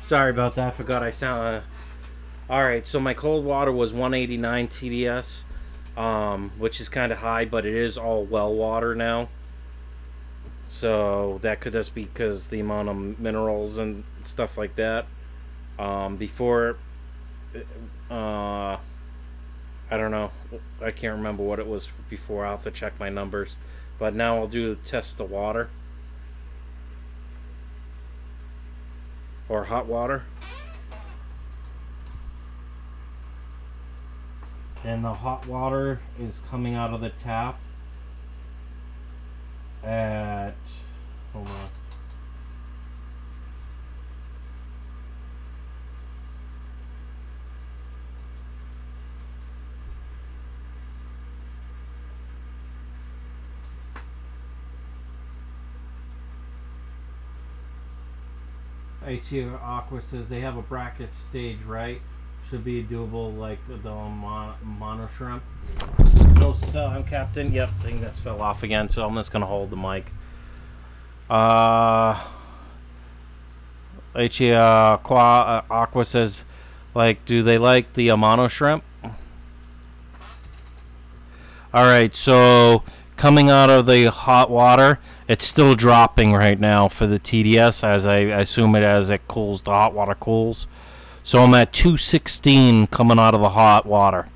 Speaker 1: Sorry about that. I forgot I sound. Alright, so my cold water was 189 TDS, which is kind of high, but it is all well water now. So that could just be because the amount of minerals and stuff like that. Before, I don't know. I can't remember what it was before. I'll have to check my numbers. But now I'll do test the water. Or hot water. And the hot water is coming out of the tap at, hold on, HE Aqua says they have a bracket stage, right? Should be doable like the mono shrimp. No sell him, Captain. Yep, thing that's fell off again, so I'm just gonna hold the mic. HE Aqua says, like, do they like the mono shrimp? Alright, so coming out of the hot water, it's still dropping right now for the TDS, as I assume it as it cools, the hot water cools. So I'm at 216 coming out of the hot water.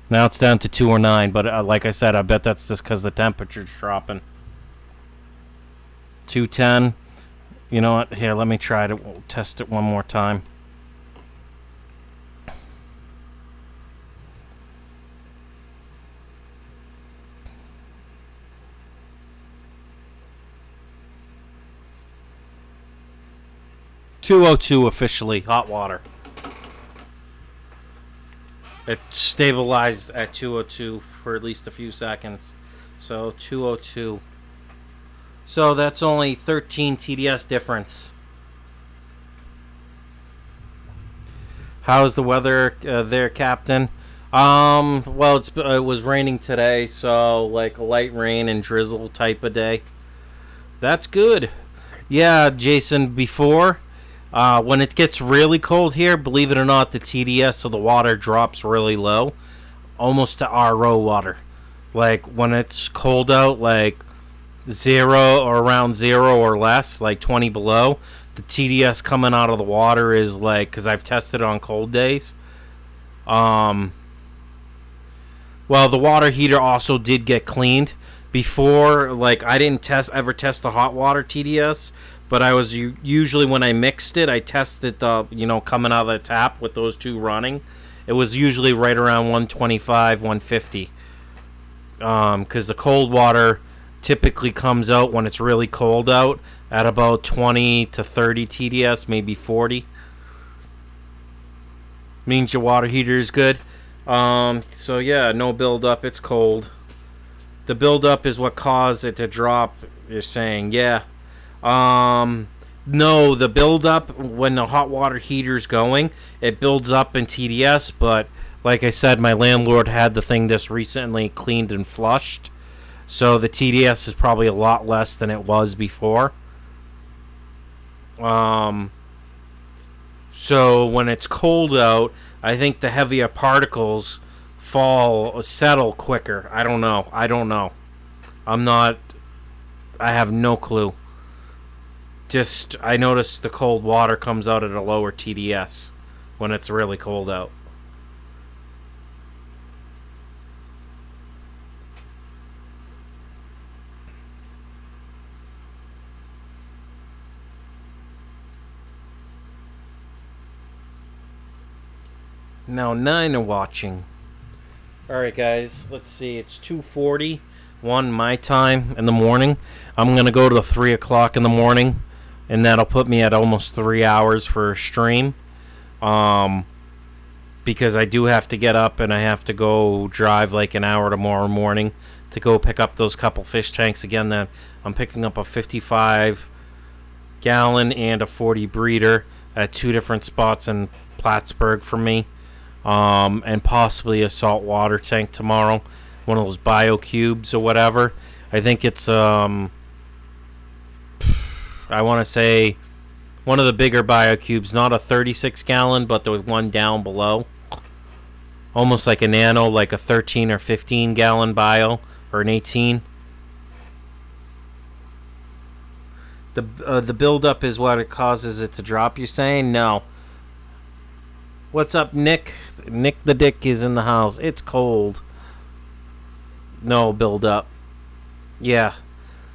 Speaker 1: Now it's down to 209, but like I said, I bet that's just because the temperature's dropping. 210. You know what? Here, let me try to test it one more time. .202 officially, hot water. It stabilized at 202 for at least a few seconds. So 202. So that's only 13 TDS difference. How's the weather there, Captain? Well, it was raining today, so like a light rain and drizzle type of day. That's good. Yeah, Jason, before... when it gets really cold here, believe it or not, the TDS, so the water drops really low, almost to RO water. Like, when it's cold out, like 0 or around 0 or less, like 20 below, the TDS coming out of the water is like, because I've tested on cold days. Well, the water heater also did get cleaned. Before, like, I didn't ever test the hot water TDS, but I was usually, when I mixed it, I tested the, coming out of the tap with those two running. It was usually right around 125, 150. Because the cold water typically comes out when it's really cold out at about 20 to 30 TDS, maybe 40. Means your water heater is good. So yeah, no buildup. It's cold. The buildup is what caused it to drop. You're saying, yeah. No, the buildup when the hot water heater's going, it builds up in TDS. But like I said, my landlord had the thing just recently cleaned and flushed, so the TDS is probably a lot less than it was before. So when it's cold out, I think the heavier particles settle quicker. I don't know. I have no clue. Just, I noticed the cold water comes out at a lower TDS when it's really cold out. Now 9 are watching. Alright guys, let's see, it's 2:41 my time in the morning. I'm going to go to 3 o'clock in the morning, and that'll put me at almost 3 hours for a stream. Because I do have to get up and I have to go drive like an hour tomorrow morning to go pick up those couple fish tanks again. That I'm picking up a 55 gallon and a 40 breeder at 2 different spots in Plattsburgh for me. And possibly a saltwater tank tomorrow, one of those bio cubes or whatever. I think it's I want to say one of the bigger bio cubes, not a 36 gallon, but the one down below, almost like a nano, like a 13 or 15 gallon bio, or an 18. The buildup is what it causes it to drop, you're saying? No. What's up, Nick? Nick the Dick is in the house. It's cold. No buildup. Yeah.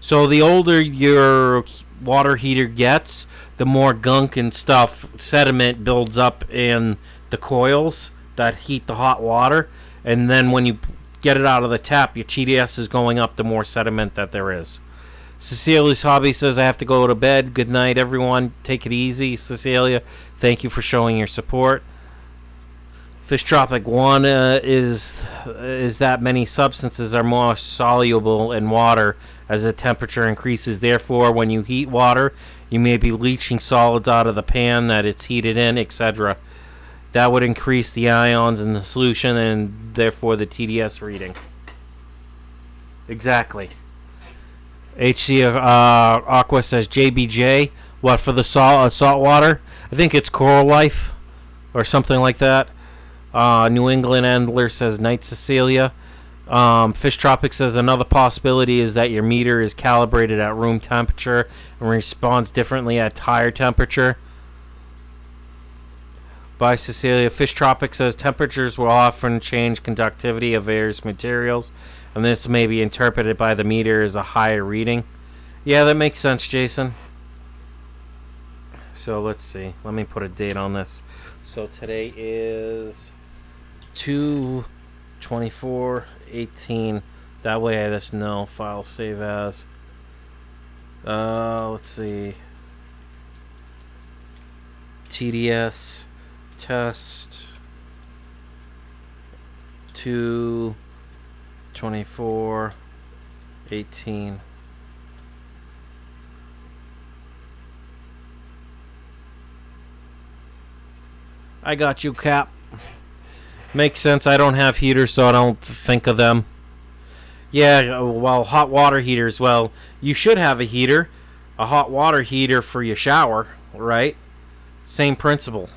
Speaker 1: So the older your water heater gets, the more gunk and stuff, sediment builds up in the coils that heat the hot water. And then when you get it out of the tap, your TDS is going up, the more sediment that there is. Cecilia's Hobby says, I have to go to bed. Good night, everyone. Take it easy, Cecilia. Thank you for showing your support. Fish Tropic 1 is that many substances are more soluble in water as the temperature increases. Therefore, when you heat water, you may be leaching solids out of the pan that it's heated in, etc. That would increase the ions in the solution and therefore the TDS reading. Exactly. HC Aqua says JBJ. What, for the salt water? I think it's Coral Life or something like that. New England Endler says Night Cecilia. Fish Tropic says another possibility is that your meter is calibrated at room temperature and responds differently at higher temperature. By Cecilia. Fish Tropic says temperatures will often change conductivity of various materials, and this may be interpreted by the meter as a higher reading. Yeah, that makes sense, Jason. So let's see. Let me put a date on this. So today is 2/24/18. That way I just know. File save as. Let's see. TDS test 2/24/18. I got you, Cap. Makes sense. I don't have heaters, so I don't think of them. Yeah, well, hot water heaters. Well, you should have a heater. A hot water heater for your shower, right? Same principle.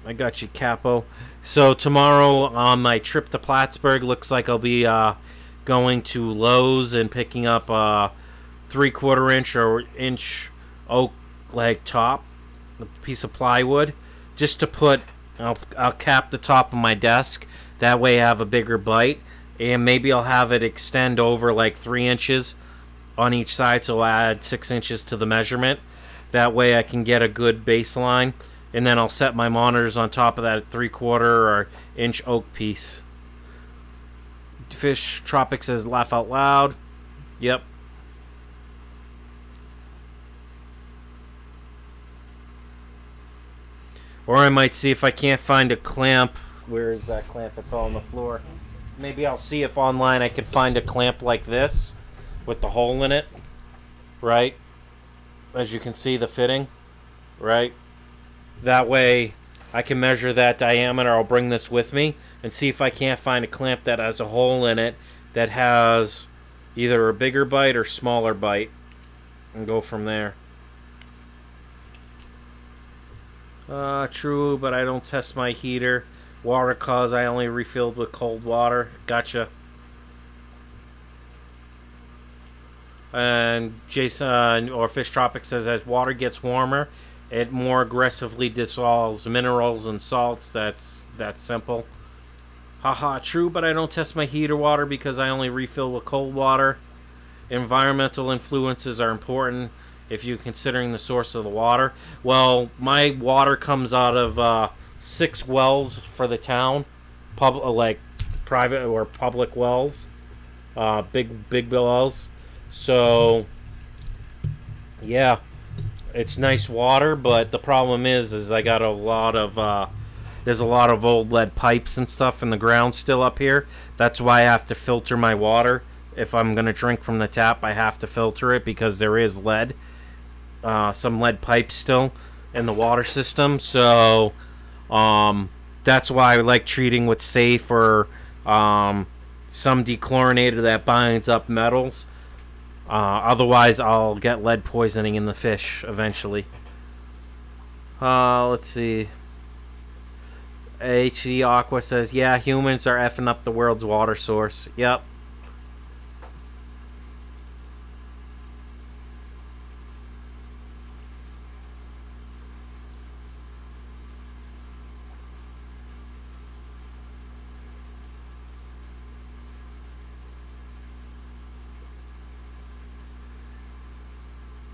Speaker 1: I got you, Capo. So tomorrow on my trip to Plattsburgh, looks like I'll be going to Lowe's and picking up a 3/4 inch or inch oak leg top, a piece of plywood, just to put. I'll cap the top of my desk. That way I have a bigger bite, and maybe I'll have it extend over like 3 inches on each side, so I'll add 6 inches to the measurement. That way I can get a good baseline, and then I'll set my monitors on top of that 3/4 or inch oak piece. Fish Tropic says laugh out loud. Yep. Or I might see if I can't find a clamp. Where is that clamp? It fell on the floor. Maybe I'll see if online I can find a clamp like this with the hole in it. Right? As you can see, the fitting. Right? That way I can measure that diameter. I'll bring this with me and see if I can't find a clamp that has a hole in it that has either a bigger bite or smaller bite, and go from there. True, but I don't test my heater. Water cause I only refilled with cold water. Gotcha. And Jason or Fish Tropic says as water gets warmer, it more aggressively dissolves minerals and salts. That's simple. Haha, true, but I don't test my heater water because I only refill with cold water. Environmental influences are important if you're considering the source of the water. Well, my water comes out of 6 wells for the town, like private or public wells, big wells. So yeah, it's nice water, but the problem is I got a lot of there's a lot of old lead pipes and stuff in the ground still up here. That's why I have to filter my water. If I'm gonna drink from the tap, I have to filter it because there is lead. Some lead pipes still in the water system, so that's why I like treating with safe or some dechlorinator that binds up metals. Otherwise I'll get lead poisoning in the fish eventually. Let's see. HD Aqua says, yeah, humans are effing up the world's water source. Yep.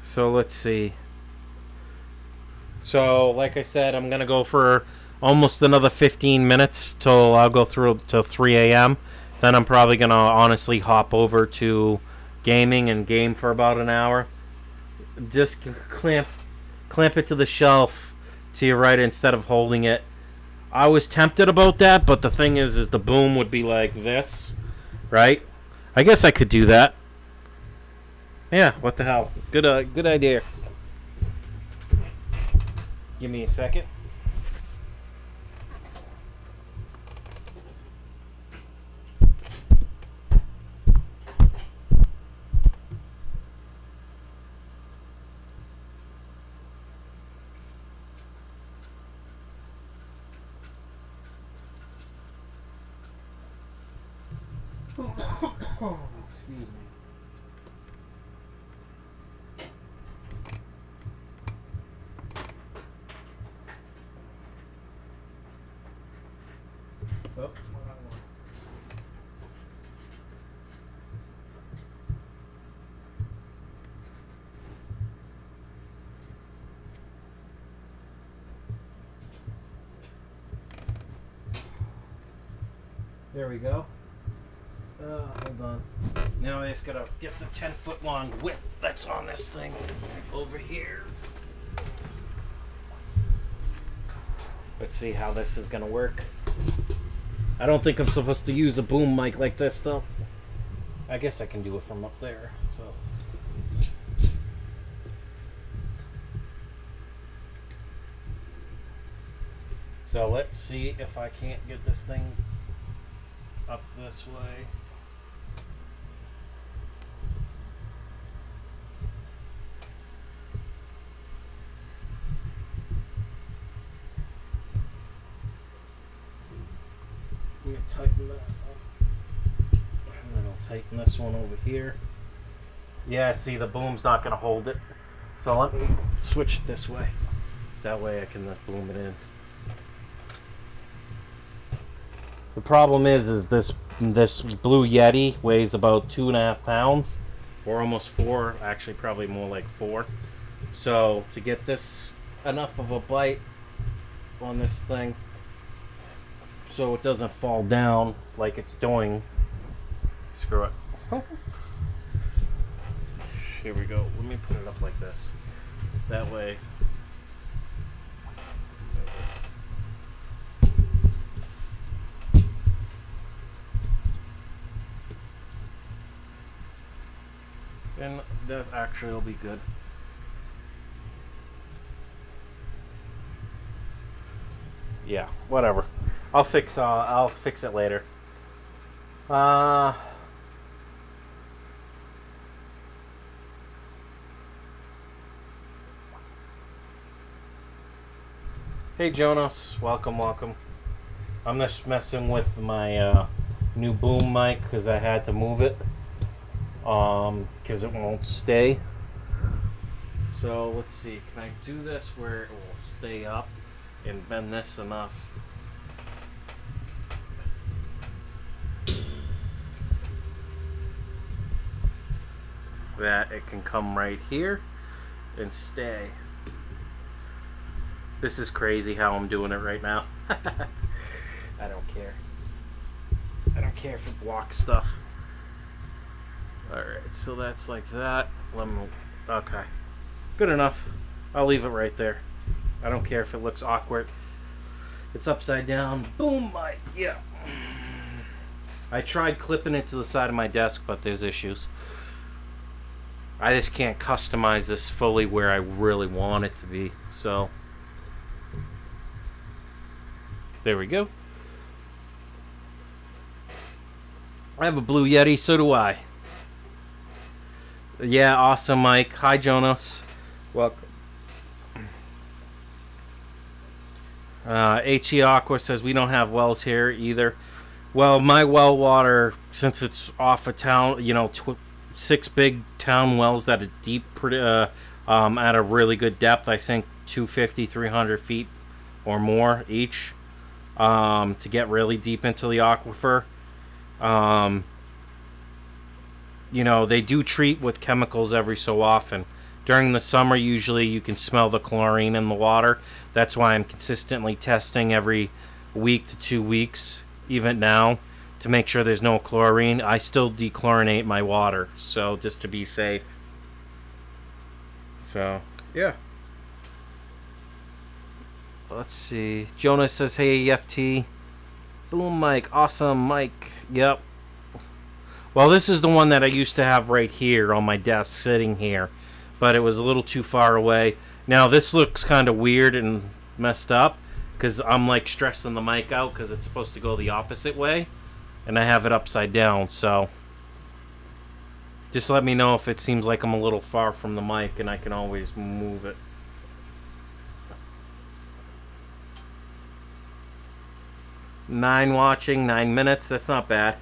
Speaker 1: So let's see. So like I said, I'm gonna go for almost another 15 minutes till I'll go through till 3 a.m. Then I'm probably gonna honestly hop over to gaming and game for about an hour. Just clamp clamp it to the shelf to your right instead of holding it. I was tempted about that, but the thing is the boom would be like this, right? I guess I could do that. Yeah, what the hell? Good idea. Give me a second. Oh, excuse me. Oh, there we go. Hold on. Now I just gotta get the 10-foot long whip that's on this thing over here. Let's see how this is gonna work. I don't think I'm supposed to use a boom mic like this though. I guess I can do it from up there. So let's see if I can't get this thing up this way. I'm going to tighten that up. And then I'll tighten this one over here. Yeah, see, the boom's not going to hold it. So let me switch it this way. That way I can boom it in. The problem is this Blue Yeti weighs about 2.5 pounds, or almost 4. Actually, probably more like 4. So to get this enough of a bite on this thing, so it doesn't fall down like it's doing. Screw it. Here we go. Let me put it up like this. That way. And that actually will be good. Yeah, whatever. I'll fix it later. Hey Jonas, welcome. I'm just messing with my new boom mic because I had to move it. Because it won't stay. So let's see, can I do this where it will stay up and bend this enough? That it can come right here and stay. This is crazy how I'm doing it right now. I don't care. I don't care if it blocks stuff. Alright, so that's like that. Okay. Good enough. I'll leave it right there. I don't care if it looks awkward. It's upside down. Boom mic. Yeah. I tried clipping it to the side of my desk, but there's issues. I just can't customize this fully where I really want it to be. So, there we go. I have a Blue Yeti, so do I. Yeah, awesome, Mike. Hi, Jonas. Welcome. HE Aqua says we don't have wells here either. Well, my well water, since it's off a town, 6 big town wells that are deep, at a really good depth. I think 250, 300 feet or more each, to get really deep into the aquifer. They do treat with chemicals every so often. During the summer, usually you can smell the chlorine in the water. That's why I'm consistently testing every week to 2 weeks, even now, to make sure there's no chlorine. I still dechlorinate my water, so just to be safe. So, yeah. Let's see. Jonas says, hey, EFT. Boom mic. Awesome mic. Yep. Well, this is the one that I used to have right here on my desk sitting here. But it was a little too far away. Now, this looks kind of weird and messed up. Because I'm like stressing the mic out because it's supposed to go the opposite way. And I have it upside down, so... Just let me know if it seems like I'm a little far from the mic and I can always move it. Nine watching, 9 minutes. That's not bad.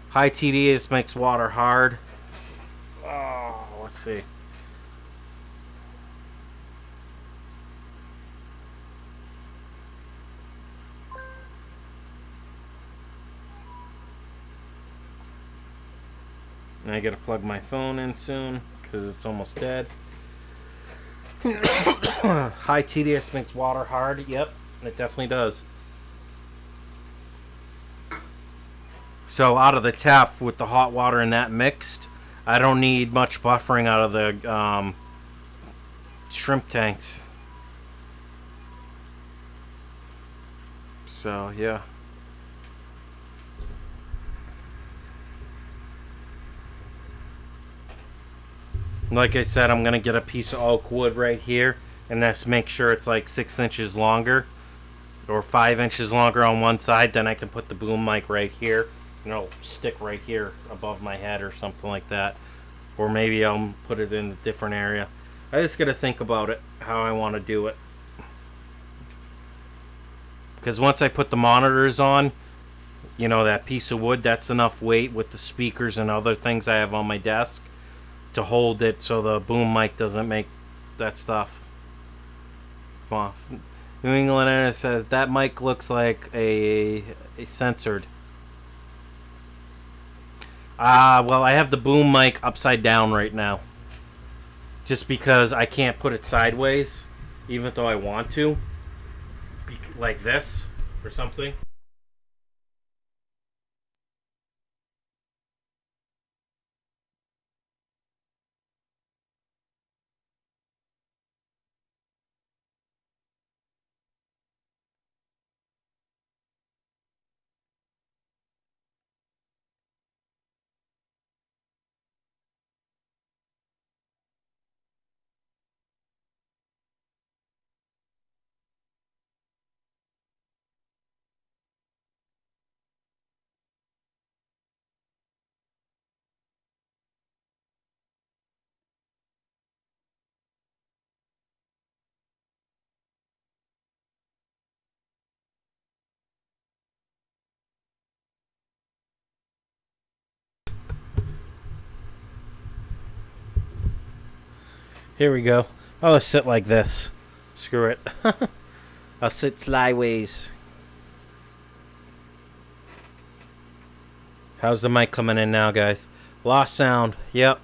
Speaker 1: High TDS makes water hard. Oh, let's see. And I gotta plug my phone in soon because it's almost dead. High TDS makes water hard. Yep, it definitely does. So out of the tap with the hot water and that mixed, I don't need much buffering out of the shrimp tanks. So yeah. Like I said, I'm gonna get a piece of oak wood right here, and that's make sure it's like 6 inches longer, or 5 inches longer on one side. Then I can put the boom mic right here, and it'll stick right here above my head or something like that. Or maybe I'll put it in a different area. I just gotta think about it, how I want to do it. Because once I put the monitors on, you know, that piece of wood, that's enough weight with the speakers and other things I have on my desk to hold it so the boom mic doesn't make that stuff. Come on. New England says that mic looks like a censored. Well, I have the boom mic upside down right now. Just because I can't put it sideways, even though I want to. Like this, or something. Here we go. I'll just sit like this. Screw it. I'll sit sideways. How's the mic coming in now, guys? Lost sound. Yep.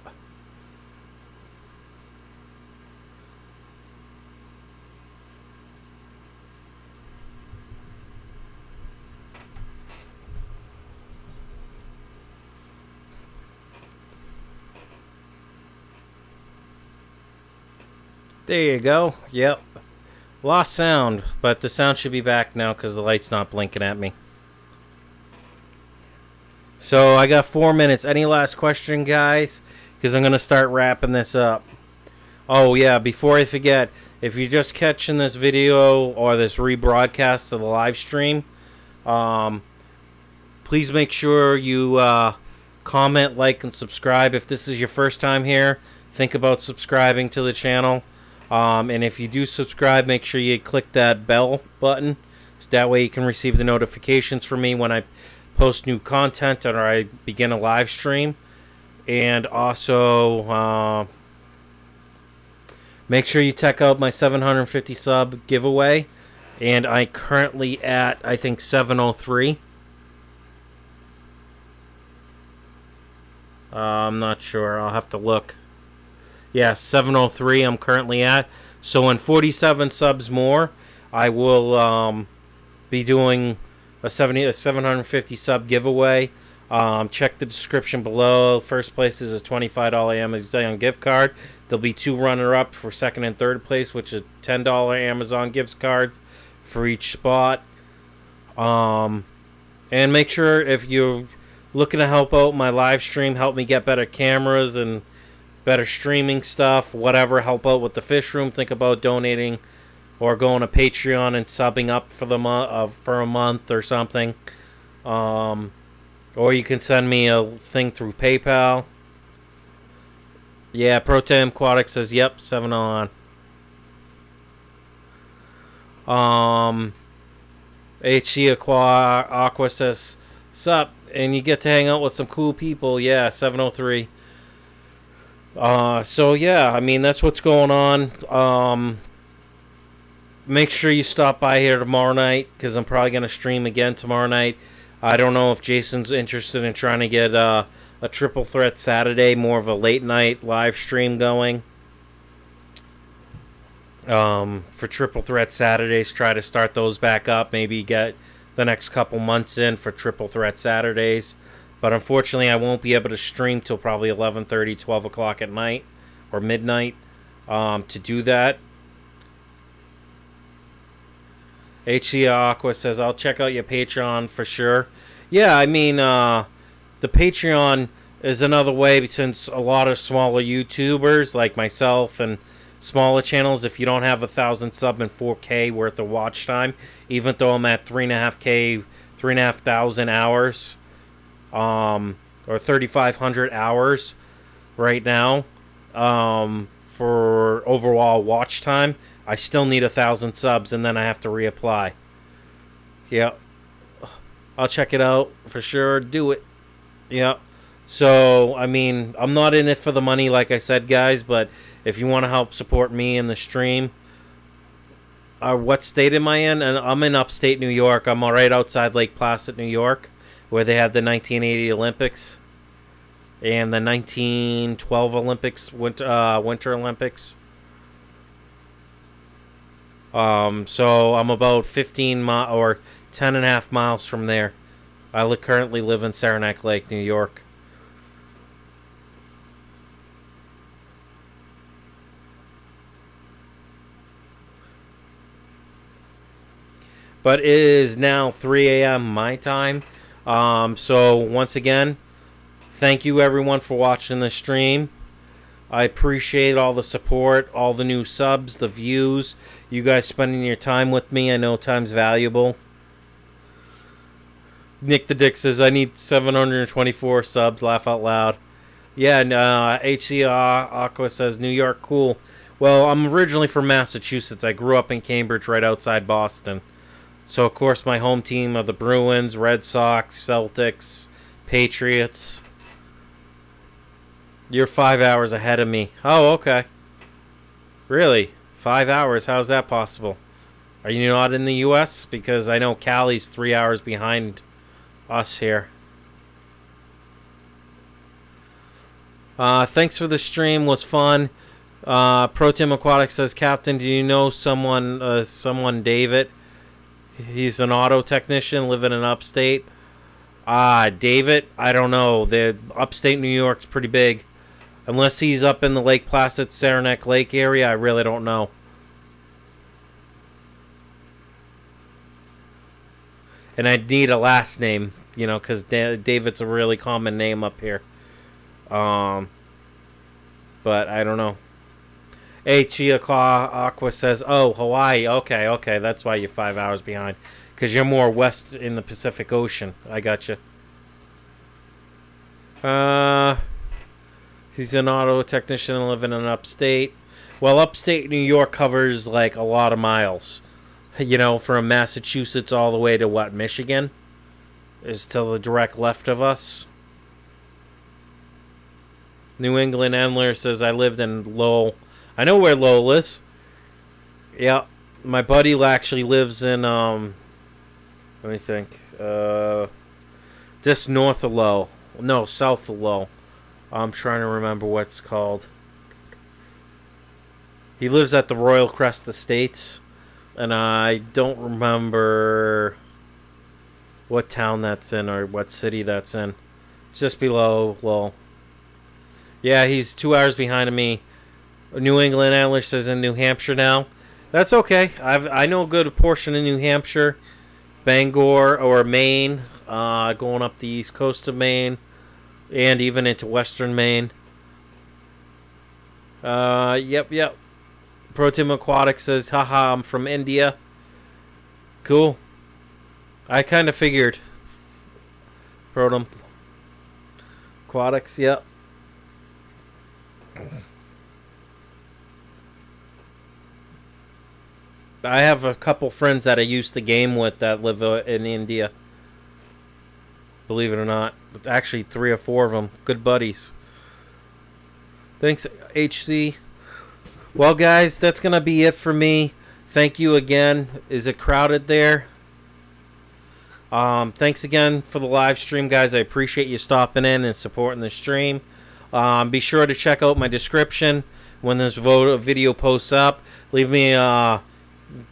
Speaker 1: There you go. Yep. Lost sound, but the sound should be back now because the light's not blinking at me. So I got 4 minutes. Any last question, guys? Because I'm going to start wrapping this up. Oh, yeah. Before I forget, if you're just catching this video or this rebroadcast of the live stream, please make sure you comment, like, and subscribe. If this is your first time here, think about subscribing to the channel. And if you do subscribe, make sure you click that bell button. So that way you can receive the notifications from me when I post new content or I begin a live stream. And also, make sure you check out my 750 sub giveaway. And I'm currently at, I think, 703. I'm not sure. I'll have to look. Yeah, 703 I'm currently at. So in 47 subs more, I will be doing a 750 sub giveaway Check the description below. First place is a $25 Amazon gift card. There'll be 2 runner-up for second and third place, which is $10 Amazon gift card for each spot. And make sure if you're looking to help out my live stream, help me get better cameras and better streaming stuff, whatever, help out with the fish room, think about donating or going to Patreon and subbing up for the for a month or something. Or you can send me a thing through PayPal. Yeah, Protein Aquatics says, yep, 7 on. HC Aqua says, sup, and you get to hang out with some cool people. Yeah, 703. So yeah, I mean, that's what's going on. Make sure you stop by here tomorrow night, because I'm probably going to stream again tomorrow night. I don't know if Jason's interested in trying to get a Triple Threat Saturday, more of a late night live stream going. For Triple Threat Saturdays, try to start those back up. Maybe get the next couple months in for Triple Threat Saturdays. But unfortunately, I won't be able to stream till probably 11:30, 12 o'clock at night or midnight to do that. HC Aqua says, I'll check out your Patreon for sure. Yeah, I mean, the Patreon is another way, since a lot of smaller YouTubers like myself and smaller channels, if you don't have 1,000 sub and 4K worth of watch time, even though I'm at 3.5K, 3,500 hours, or 3,500 hours right now, for overall watch time, I still need 1,000 subs, and then I have to reapply. Yeah, I'll check it out for sure. Do it. Yeah. So, I mean, I'm not in it for the money, like I said, guys, but if you want to help support me in the stream, what state am I in? And I'm in upstate New York. I'm right outside Lake Placid, New York, where they had the 1980 Olympics and the 1912 Olympics, Winter Olympics. So I'm about 15 or 10.5 miles from there. I currently live in Saranac Lake, New York. But it is now 3 a.m. my time. So once again, thank you everyone for watching the stream. I appreciate all the support, all the new subs, the views, you guys spending your time with me. I know time's valuable. Nick the Dick says, I need 724 subs, laugh out loud. Yeah, and HCR Aqua says, New York, cool. Well, I'm originally from Massachusetts. I grew up in Cambridge, right outside Boston. So, of course, my home team are the Bruins, Red Sox, Celtics, Patriots. You're 5 hours ahead of me. Oh, okay. Really? 5 hours? How's that possible? Are you not in the U.S.? Because I know Cali's 3 hours behind us here. Thanks for the stream. Was fun. Protein Aquatics says, Captain, do you know someone David? He's an auto technician living in upstate. David, I don't know. The upstate New York's pretty big. Unless he's up in the Lake Placid, Saranac Lake area, I really don't know. And I'd need a last name, you know, because David's a really common name up here. But I don't know. Aqua says, oh, Hawaii. Okay, that's why you're 5 hours behind. Because you're more west in the Pacific Ocean. I got you. He's an auto technician living in upstate. Well, upstate New York covers, like, a lot of miles. You know, from Massachusetts all the way to, what, Michigan? Is to the direct left of us. New England Endler says, I lived in Lowell. I know where Lowell is. Yeah, my buddy actually lives in, let me think, just north of Lowell. No, south of Lowell. I'm trying to remember what it's called. He lives at the Royal Crest Estates, and I don't remember what town that's in or what city that's in. Just below. Well, yeah, he's 2 hours behind of me. New England Antlers is in New Hampshire now. That's okay. I know a good portion of New Hampshire, Bangor or Maine, going up the east coast of Maine, and even into western Maine. Yep. Tropic Aquatics says, haha, I'm from India. Cool. I kind of figured. Tropic Aquatics, yep. I have a couple friends that I used to game with that live in India. Believe it or not. Actually, 3 or 4 of them. Good buddies. Thanks, HC. Well, guys, that's going to be it for me. Thank you again. Is it crowded there? Thanks again for the live stream, guys. I appreciate you stopping in and supporting the stream. Be sure to check out my description when this video posts up. Leave me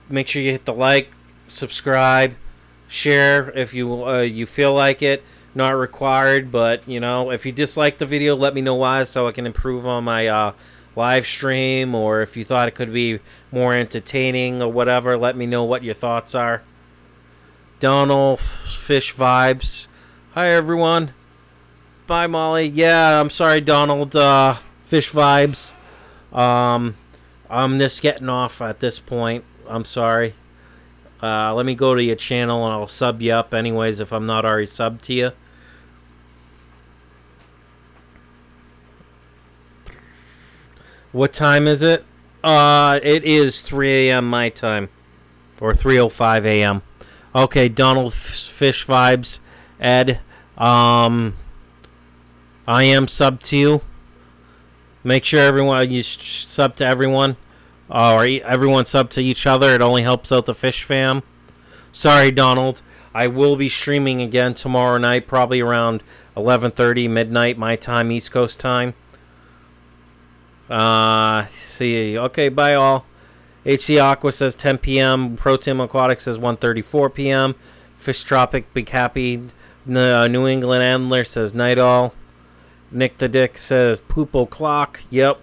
Speaker 1: make sure you hit the like, subscribe, share if you feel like it. Not required, but you know, if you dislike the video, let me know why so I can improve on my live stream, or if you thought it could be more entertaining or whatever, let me know what your thoughts are. Donald Fish Vibes. Hi everyone. Bye Molly. Yeah, I'm sorry Donald Fish Vibes. I'm just getting off at this point. I'm sorry. Let me go to your channel and I'll sub you up anyways if I'm not already subbed to you. What time is it? It is 3 a.m. my time. Or 3:05 a.m. Okay, Donald Fish Vibes. Ed. I am subbed to you. Make sure everyone, you sub to everyone. Or everyone sub to each other. It only helps out the fish fam. Sorry, Donald. I will be streaming again tomorrow night, probably around 11:30 midnight my time, East Coast time. See. Okay, bye all. HC Aqua says 10 p.m. Tropic Aquatics says 1:34 p.m. Fish Tropic Big Happy New England Antler says night all. Nick the Dick says poop o'clock. Yep.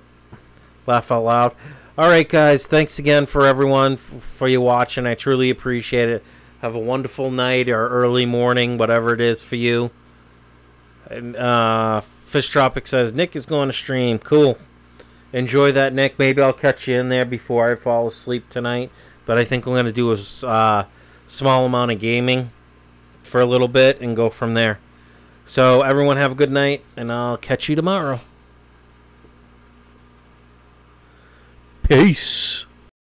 Speaker 1: Laugh out loud. Alright guys, thanks again for everyone for you watching. I truly appreciate it. Have a wonderful night or early morning, whatever it is for you. And Fish Tropic says Nick is going to stream. Cool. Enjoy that, Nick. Maybe I'll catch you in there before I fall asleep tonight. But I think I'm going to do a small amount of gaming for a little bit and go from there. So everyone have a good night, and I'll catch you tomorrow. Peace.